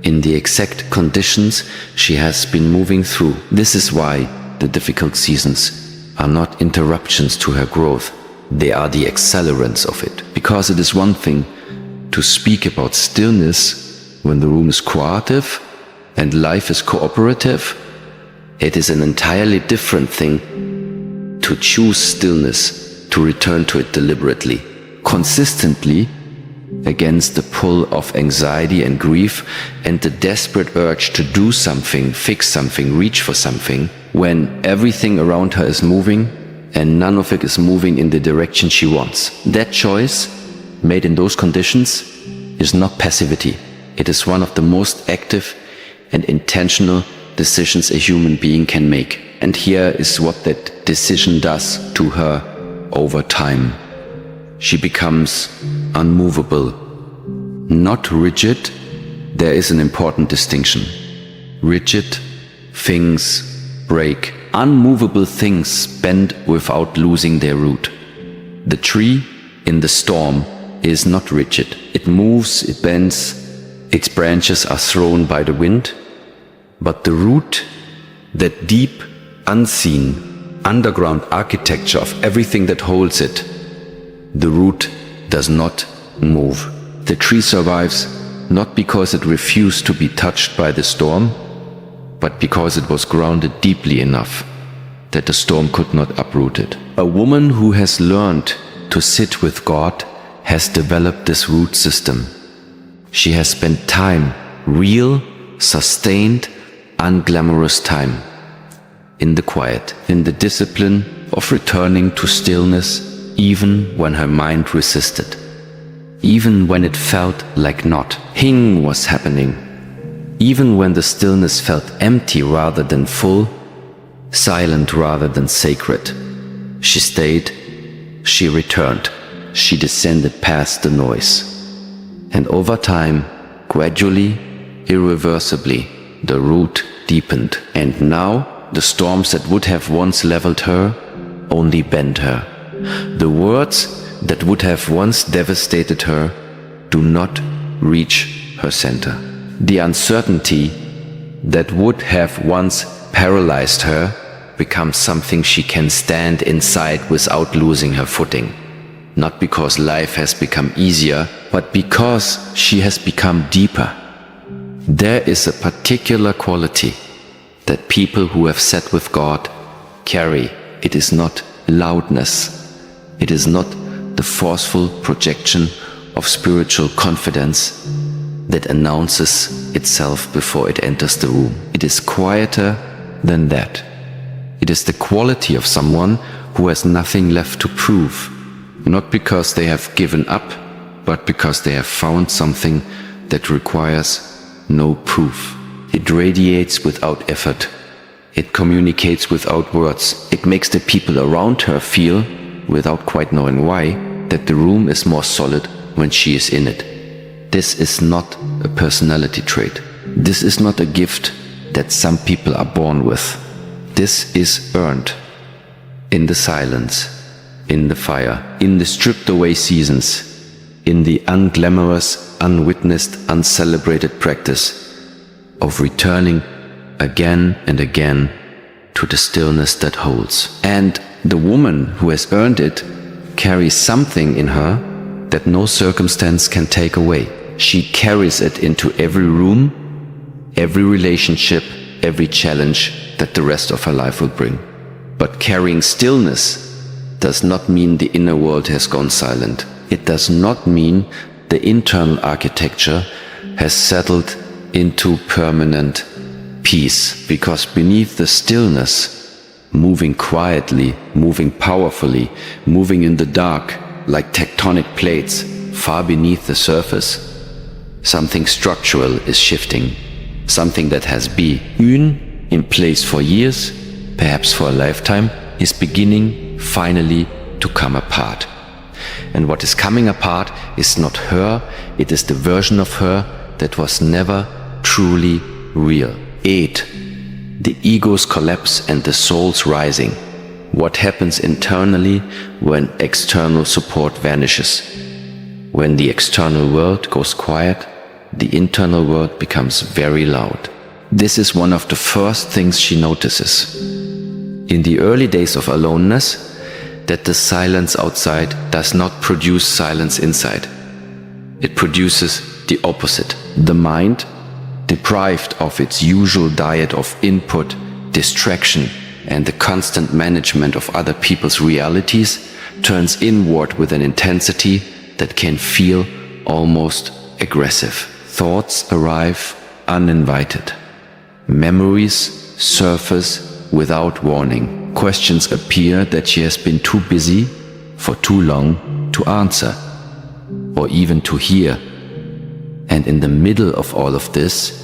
in the exact conditions she has been moving through. This is why the difficult seasons are not interruptions to her growth. They are the accelerants of it. Because it is one thing to speak about stillness when the room is cooperative and life is cooperative, it is an entirely different thing to choose stillness, to return to it deliberately, consistently, against the pull of anxiety and grief and the desperate urge to do something, fix something, reach for something, when everything around her is moving and none of it is moving in the direction she wants. That choice, made in those conditions, is not passivity. It is one of the most active and intentional decisions a human being can make. And here is what that decision does to her over time. She becomes unmovable, not rigid. There is an important distinction. Rigid things break. Unmovable things bend without losing their root. The tree in the storm is not rigid. It moves, it bends, its branches are thrown by the wind, but the root, that deep, unseen, underground architecture of everything that holds it, the root does not move. The tree survives not because it refused to be touched by the storm, but because it was grounded deeply enough that the storm could not uproot it. A woman who has learned to sit with God has developed this root system. She has spent time, real, sustained, unglamorous time, in the quiet, in the discipline of returning to stillness even when her mind resisted, even when it felt like not. Heng was happening, even when the stillness felt empty rather than full, silent rather than sacred. She stayed, she returned, she descended past the noise. And over time, gradually, irreversibly, the root deepened. And now, the storms that would have once leveled her only bend her. The words that would have once devastated her do not reach her center. The uncertainty that would have once paralyzed her becomes something she can stand inside without losing her footing. Not because life has become easier, but because she has become deeper. There is a particular quality that people who have sat with God carry. It is not loudness. It is not the forceful projection of spiritual confidence that announces itself before it enters the room. It is quieter than that. It is the quality of someone who has nothing left to prove, not because they have given up, but because they have found something that requires no proof. It radiates without effort. It communicates without words. It makes the people around her feel, without quite knowing why, that the room is more solid when she is in it. This is not a personality trait. This is not a gift that some people are born with. This is earned in the silence, in the fire, in the stripped away seasons, in the unglamorous, unwitnessed, uncelebrated practice of returning again and again to the stillness that holds. And the woman who has earned it carries something in her that no circumstance can take away. She carries it into every room, every relationship, every challenge that the rest of her life will bring. But carrying stillness does not mean the inner world has gone silent. It does not mean the internal architecture has settled into permanent peace, because beneath the stillness, moving quietly, moving powerfully, moving in the dark like tectonic plates far beneath the surface, something structural is shifting, something that has been in place for years, perhaps for a lifetime, is beginning finally to come apart. And what is coming apart is not her, it is the version of her that was never truly real. 8. The ego's collapse and the soul's rising. What happens internally when external support vanishes? When the external world goes quiet, the internal world becomes very loud. This is one of the first things she notices. In the early days of aloneness, that the silence outside does not produce silence inside. It produces the opposite. The mind, deprived of its usual diet of input, distraction, and the constant management of other people's realities, turns inward with an intensity that can feel almost aggressive. Thoughts arrive uninvited. Memories surface without warning. Questions appear that she has been too busy for too long to answer, or even to hear. And in the middle of all of this,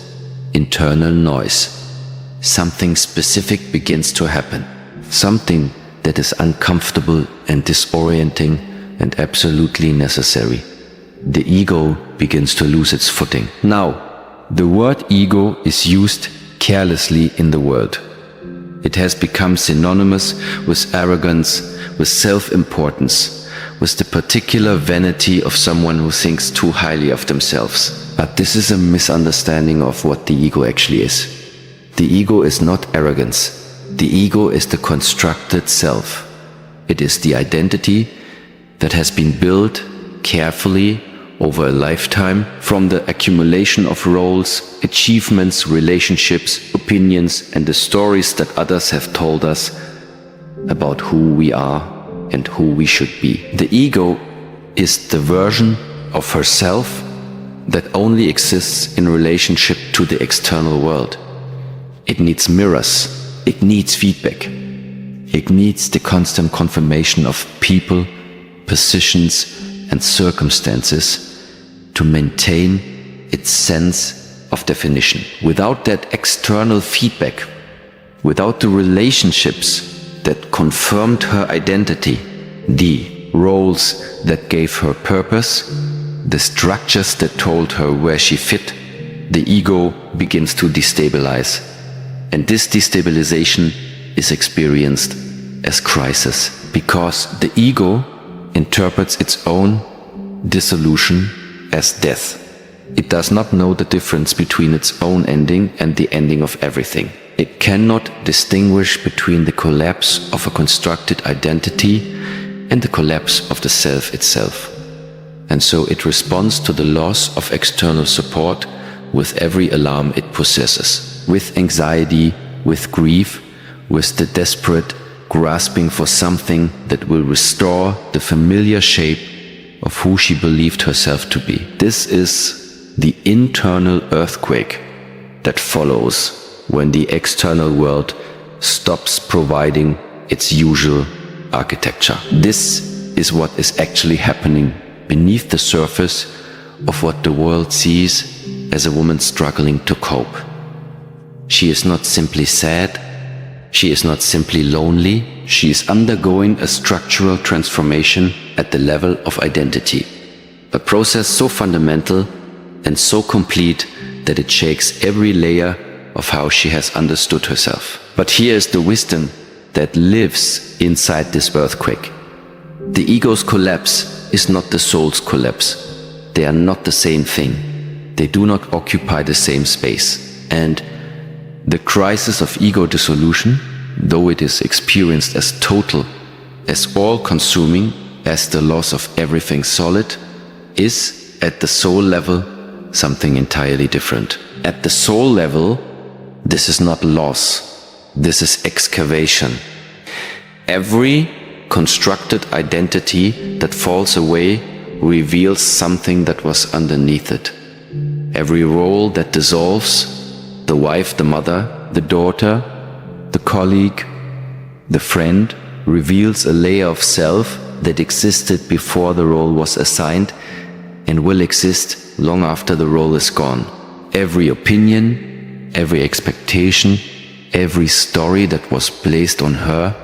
internal noise. Something specific begins to happen. Something that is uncomfortable and disorienting and absolutely necessary. The ego begins to lose its footing. Now, the word ego is used carelessly in the world. It has become synonymous with arrogance, with self-importance, with the particular vanity of someone who thinks too highly of themselves. But this is a misunderstanding of what the ego actually is. The ego is not arrogance. The ego is the constructed self. It is the identity that has been built carefully over a lifetime from the accumulation of roles, achievements, relationships, opinions, and the stories that others have told us about who we are and who we should be. The ego is the version of herself that only exists in relationship to the external world. It needs mirrors, it needs feedback, it needs the constant confirmation of people, positions, and circumstances to maintain its sense of definition. Without that external feedback, without the relationships that confirmed her identity, the roles that gave her purpose, the structures that told her where she fit, the ego begins to destabilize. And this destabilization is experienced as crisis, because the ego interprets its own dissolution as death. It does not know the difference between its own ending and the ending of everything. It cannot distinguish between the collapse of a constructed identity and the collapse of the self itself. And so it responds to the loss of external support with every alarm it possesses, with anxiety, with grief, with the desperate grasping for something that will restore the familiar shape of who she believed herself to be. This is the internal earthquake that follows when the external world stops providing its usual architecture. This is what is actually happening beneath the surface of what the world sees as a woman struggling to cope. She is not simply sad, she is not simply lonely, she is undergoing a structural transformation at the level of identity. A process so fundamental and so complete that it shakes every layer of how she has understood herself. But here is the wisdom that lives inside this earthquake. The ego's collapse is not the soul's collapse. They are not the same thing. They do not occupy the same space. And the crisis of ego dissolution, though it is experienced as total, as all-consuming, as the loss of everything solid, is at the soul level something entirely different. At the soul level, this is not loss, this is excavation. Every constructed identity that falls away reveals something that was underneath it. Every role that dissolves, the wife, the mother, the daughter, the colleague, the friend, reveals a layer of self that existed before the role was assigned and will exist long after the role is gone. Every opinion, every expectation, every story that was placed on her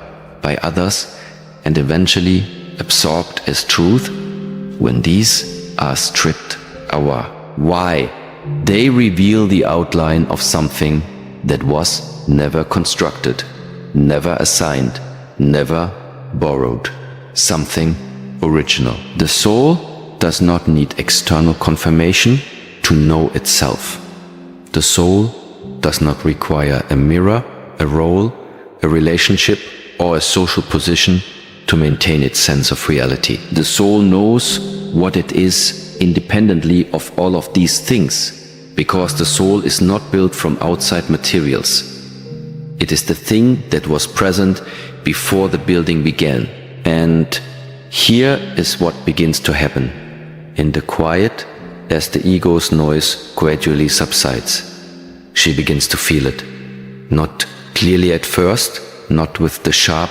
by others and eventually absorbed as truth, when these are stripped away. Why? They reveal the outline of something that was never constructed, never assigned, never borrowed. Something original. The soul does not need external confirmation to know itself. The soul does not require a mirror, a role, a relationship, or a social position to maintain its sense of reality. The soul knows what it is independently of all of these things, because the soul is not built from outside materials. It is the thing that was present before the building began. And here is what begins to happen. In the quiet, as the ego's noise gradually subsides, she begins to feel it. Not clearly at first, not with the sharp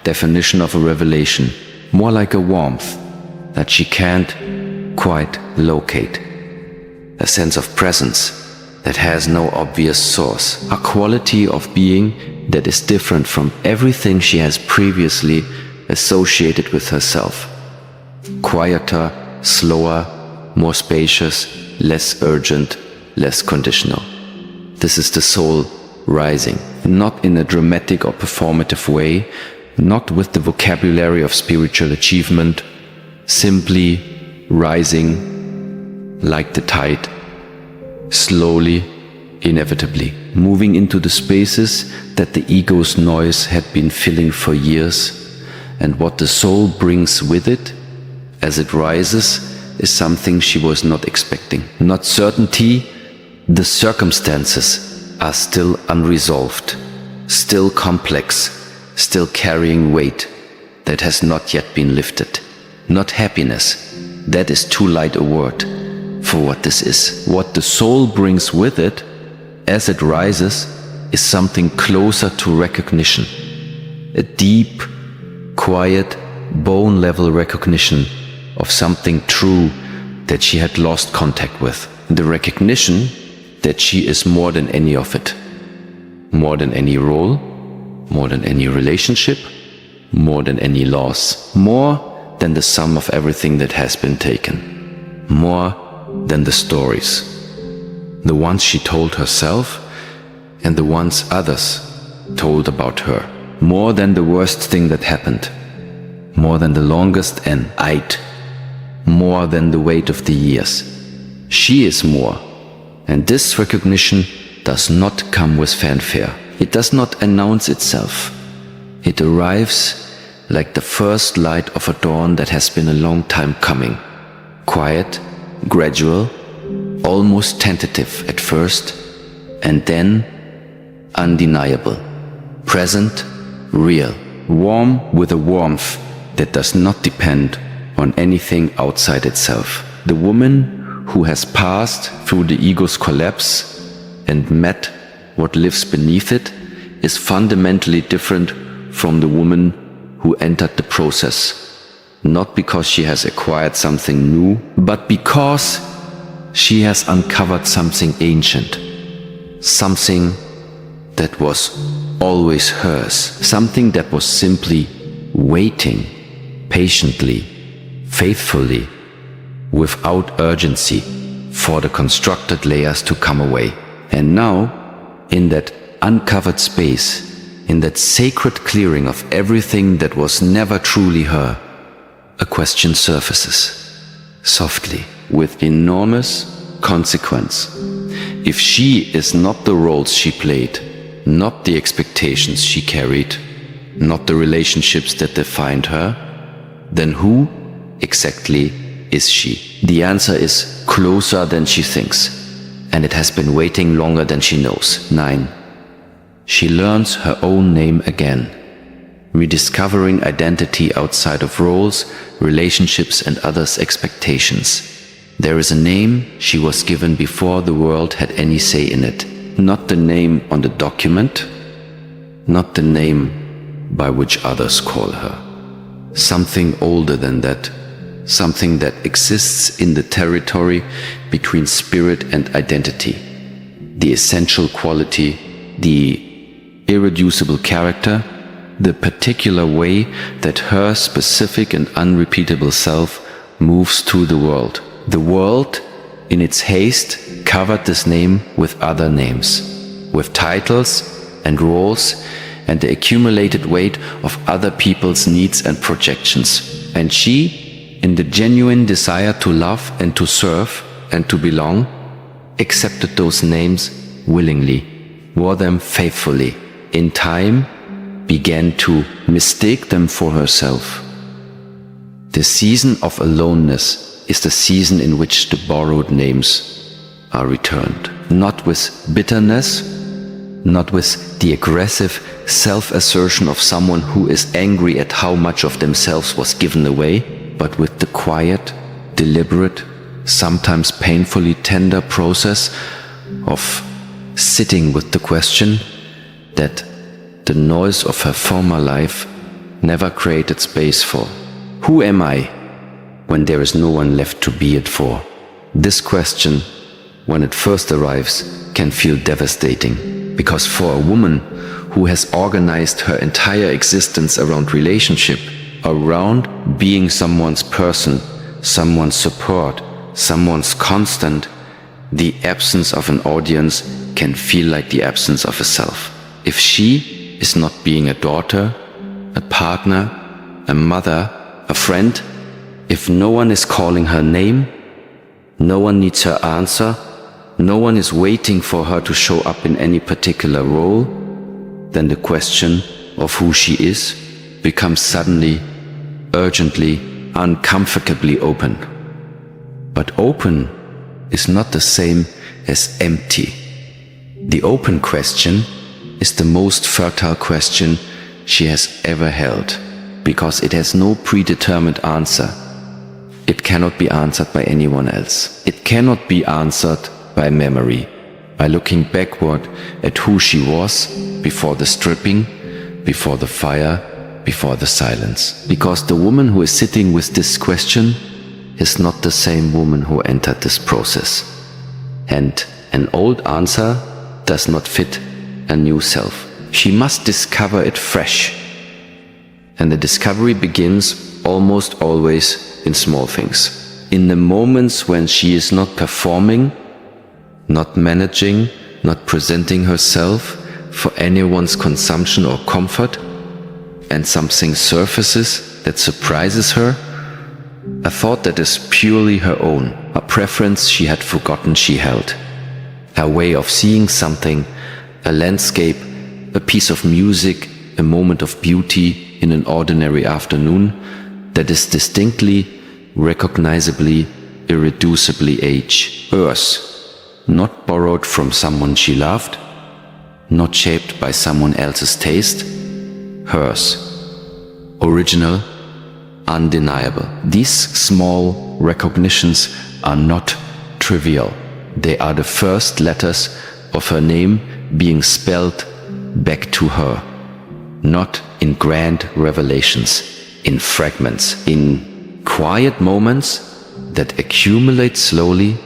definition of a revelation, more like a warmth that she can't quite locate. A sense of presence that has no obvious source. A quality of being that is different from everything she has previously associated with herself. Quieter, slower, more spacious, less urgent, less conditional. This is the soul rising, not in a dramatic or performative way, not with the vocabulary of spiritual achievement, simply rising like the tide, slowly, inevitably, moving into the spaces that the ego's noise had been filling for years. And what the soul brings with it as it rises is something she was not expecting. Not certainty, the circumstances are still unresolved, still complex, still carrying weight that has not yet been lifted. not happiness. That is too light a word for what this is. What the soul brings with it as it rises is something closer to recognition. A deep, quiet, bone-level recognition of something true that she had lost contact with. The recognition that she is more than any of it. More than any role, more than any relationship, more than any loss. More than the sum of everything that has been taken. More than the stories. The ones she told herself and the ones others told about her. More than the worst thing that happened. More than the longest night. More than the weight of the years. She is more. And this recognition does not come with fanfare. It does not announce itself. It arrives like the first light of a dawn that has been a long time coming. Quiet, gradual, almost tentative at first, and then undeniable. Present, real, warm with a warmth that does not depend on anything outside itself. The woman who has passed through the ego's collapse and met what lives beneath it is fundamentally different from the woman who entered the process. Not because she has acquired something new, but because she has uncovered something ancient. Something that was always hers. Something that was simply waiting, patiently, faithfully, without urgency, for the constructed layers to come away. And now, in that uncovered space, in that sacred clearing of everything that was never truly her, a question surfaces, softly, with enormous consequence. If she is not the roles she played, not the expectations she carried, not the relationships that defined her, then who exactly is she? The answer is closer than she thinks, and it has been waiting longer than she knows. 9. She learns her own name again, rediscovering identity outside of roles, relationships, and others' expectations. There is a name she was given before the world had any say in it. Not the name on the document, not the name by which others call her. Something older than that, something that exists in the territory between spirit and identity. The essential quality, the irreducible character, the particular way that her specific and unrepeatable self moves through the world. The world, in its haste, covered this name with other names, with titles and roles and the accumulated weight of other people's needs and projections. And she, in the genuine desire to love and to serve and to belong, accepted those names willingly, wore them faithfully. In time, began to mistake them for herself. The season of aloneness is the season in which the borrowed names are returned. Not with bitterness, not with the aggressive self-assertion of someone who is angry at how much of themselves was given away, but with the quiet, deliberate, sometimes painfully tender process of sitting with the question that the noise of her former life never created space for. Who am I when there is no one left to be it for? This question, when it first arrives, can feel devastating, because for a woman who has organized her entire existence around relationship, around being someone's person, someone's support, someone's constant, the absence of an audience can feel like the absence of a self. If she is not being a daughter, a partner, a mother, a friend, if no one is calling her name, no one needs her answer, no one is waiting for her to show up in any particular role, then the question of who she is becomes suddenly, urgently, uncomfortably open. But open is not the same as empty. The open question is the most fertile question she has ever held, because it has no predetermined answer. It cannot be answered by anyone else. It cannot be answered by memory, by looking backward at who she was before the stripping, before the fire, before the silence. Because the woman who is sitting with this question is not the same woman who entered this process. And an old answer does not fit a new self. She must discover it fresh. And the discovery begins almost always in small things. In the moments when she is not performing, not managing, not presenting herself for anyone's consumption or comfort, and something surfaces that surprises her, a thought that is purely her own, a preference she had forgotten she held, a way of seeing something, a landscape, a piece of music, a moment of beauty in an ordinary afternoon that is distinctly, recognizably, irreducibly hers. Not borrowed from someone she loved, not shaped by someone else's taste, hers. Original, undeniable. These small recognitions are not trivial. They are the first letters of her name being spelled back to her. Not in grand revelations, in fragments, in quiet moments that accumulate slowly,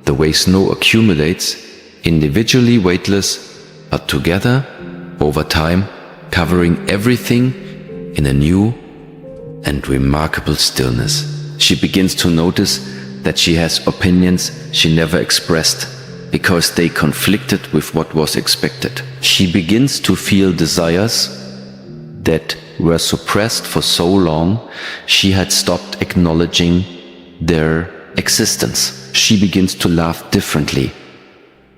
the way snow accumulates, individually weightless, but together, over time, covering everything in a new and remarkable stillness. She begins to notice that she has opinions she never expressed because they conflicted with what was expected. She begins to feel desires that were suppressed for so long she had stopped acknowledging their existence. She begins to laugh differently,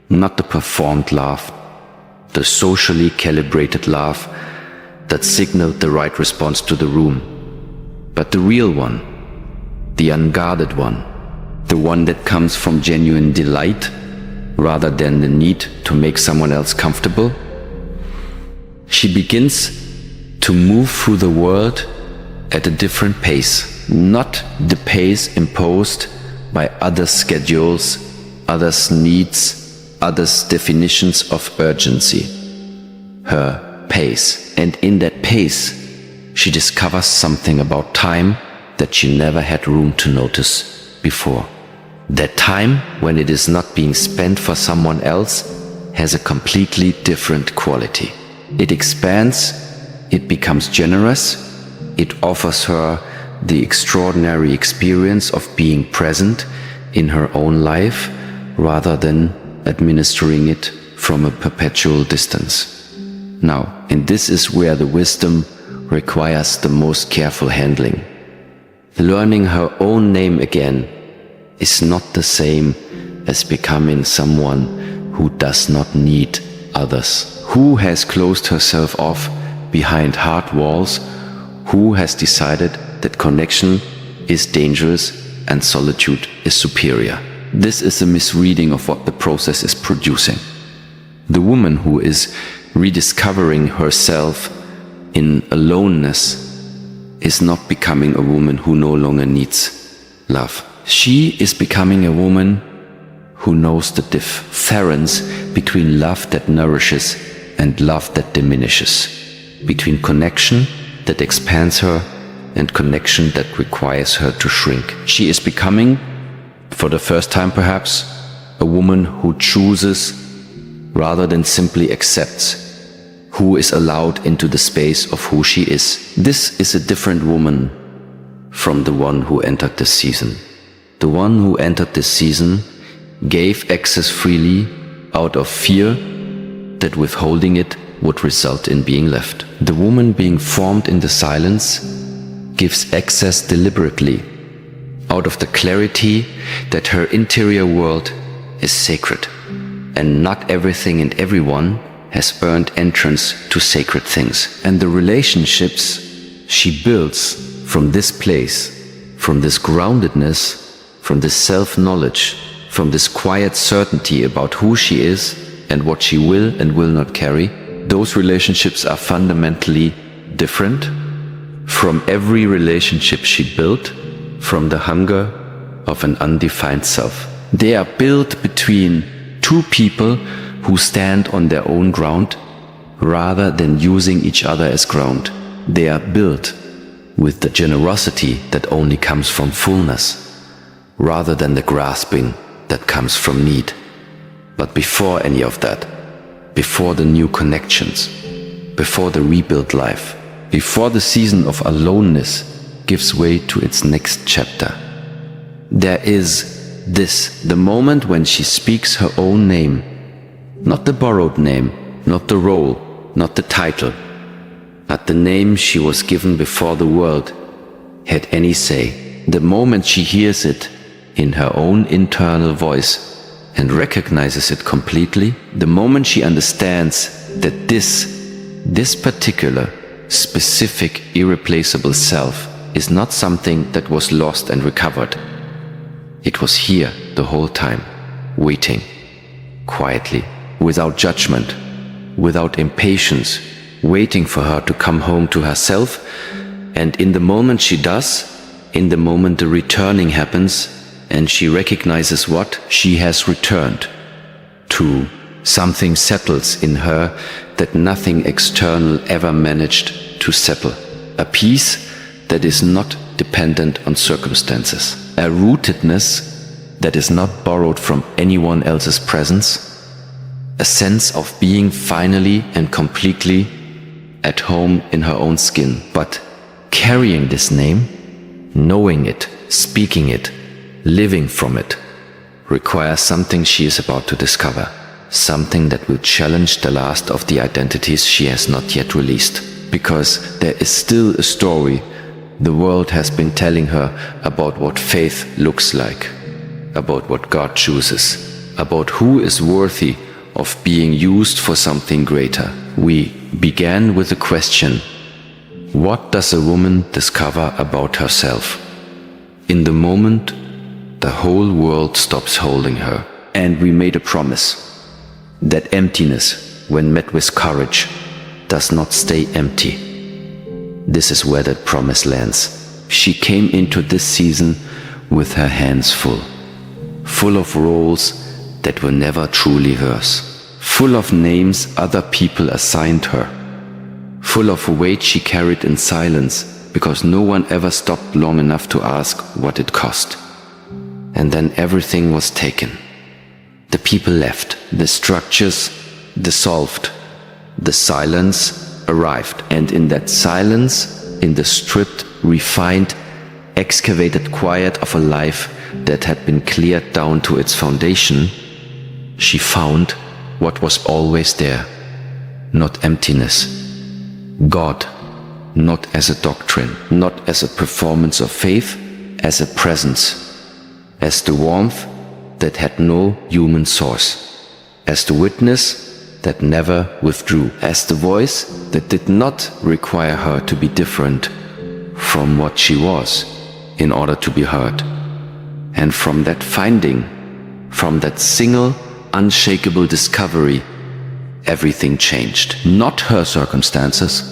not the performed laugh, the socially calibrated laugh that signaled the right response to the room, but the real one, the unguarded one, the one that comes from genuine delight rather than the need to make someone else comfortable. She begins to move through the world at a different pace, not the pace imposed by others' schedules, others' needs, others' definitions of urgency. Her pace. And in that pace, she discovers something about time that she never had room to notice before. That time, when it is not being spent for someone else, has a completely different quality. It expands, it becomes generous, it offers her the extraordinary experience of being present in her own life rather than administering it from a perpetual distance. Now, and this is where the wisdom requires the most careful handling. Learning her own name again is not the same as becoming someone who does not need others, who has closed herself off behind hard walls, who has decided that connection is dangerous and solitude is superior. This is a misreading of what the process is producing. The woman who is rediscovering herself in aloneness is not becoming a woman who no longer needs love. She is becoming a woman who knows the difference between love that nourishes and love that diminishes, between connection that expands her and connection that requires her to shrink. She is becoming, for the first time perhaps, a woman who chooses rather than simply accepts, who is allowed into the space of who she is. This is a different woman from the one who entered this season. The one who entered this season gave access freely out of fear that withholding it would result in being left. The woman being formed in the silence gives access deliberately out of the clarity that her interior world is sacred, and not everything and everyone has earned entrance to sacred things. And the relationships she builds from this place, from this groundedness, from this self-knowledge, from this quiet certainty about who she is and what she will and will not carry, those relationships are fundamentally different from every relationship she built from the hunger of an undefined self. They are built between two people who stand on their own ground rather than using each other as ground. They are built with the generosity that only comes from fullness, rather than the grasping that comes from need. But before any of that, before the new connections, before the rebuilt life, before the season of aloneness gives way to its next chapter, there is this, the moment when she speaks her own name, not the borrowed name, not the role, not the title, but the name she was given before the world had any say. The moment she hears it in her own internal voice and recognizes it completely, the moment she understands that this particular, specific, irreplaceable self is not something that was lost and recovered. It was here the whole time, waiting, quietly, without judgment, without impatience, waiting for her to come home to herself. And in the moment she does, in the moment the returning happens, and she recognizes what she has returned to, something settles in her that nothing external ever managed to settle. A peace that is not dependent on circumstances. A rootedness that is not borrowed from anyone else's presence. A sense of being finally and completely at home in her own skin. But carrying this name, knowing it, speaking it, living from it, requires something she is about to discover. Something that will challenge the last of the identities she has not yet released. Because there is still a story the world has been telling her about what faith looks like, about what God chooses, about who is worthy of being used for something greater. We began with the question, what does a woman discover about herself? In the moment, the whole world stops holding her, and we made a promise that emptiness, when met with courage, does not stay empty. This is where that promise lands. She came into this season with her hands full, full of roles that were never truly hers, full of names other people assigned her, full of weight she carried in silence because no one ever stopped long enough to ask what it cost. And then everything was taken. The people left, the structures dissolved, the silence arrived, and in that silence, in the stripped, refined, excavated quiet of a life that had been cleared down to its foundation, she found what was always there, not emptiness, God, not as a doctrine, not as a performance of faith, as a presence, as the warmth that had no human source, as the witness that never withdrew, as the voice that did not require her to be different from what she was in order to be heard. And from that finding, from that single, unshakable discovery, everything changed. Not her circumstances,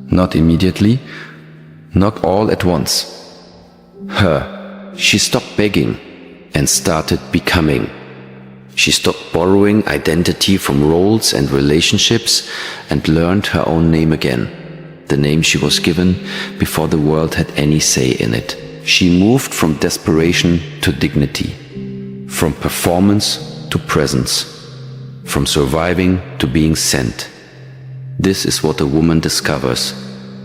not immediately, not all at once. Her. She stopped begging and started becoming. She stopped borrowing identity from roles and relationships and learned her own name again, the name she was given before the world had any say in it. She moved from desperation to dignity, from performance to presence, from surviving to being sent. This is what a woman discovers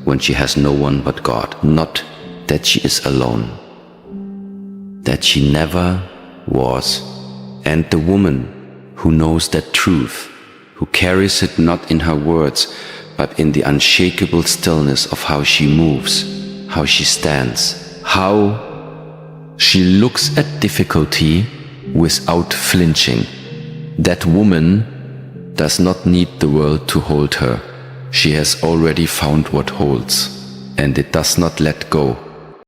when she has no one but God, not that she is alone, that she never was. And the woman who knows that truth, who carries it not in her words, but in the unshakable stillness of how she moves, how she stands, how she looks at difficulty without flinching. That woman does not need the world to hold her. She has already found what holds, and it does not let go.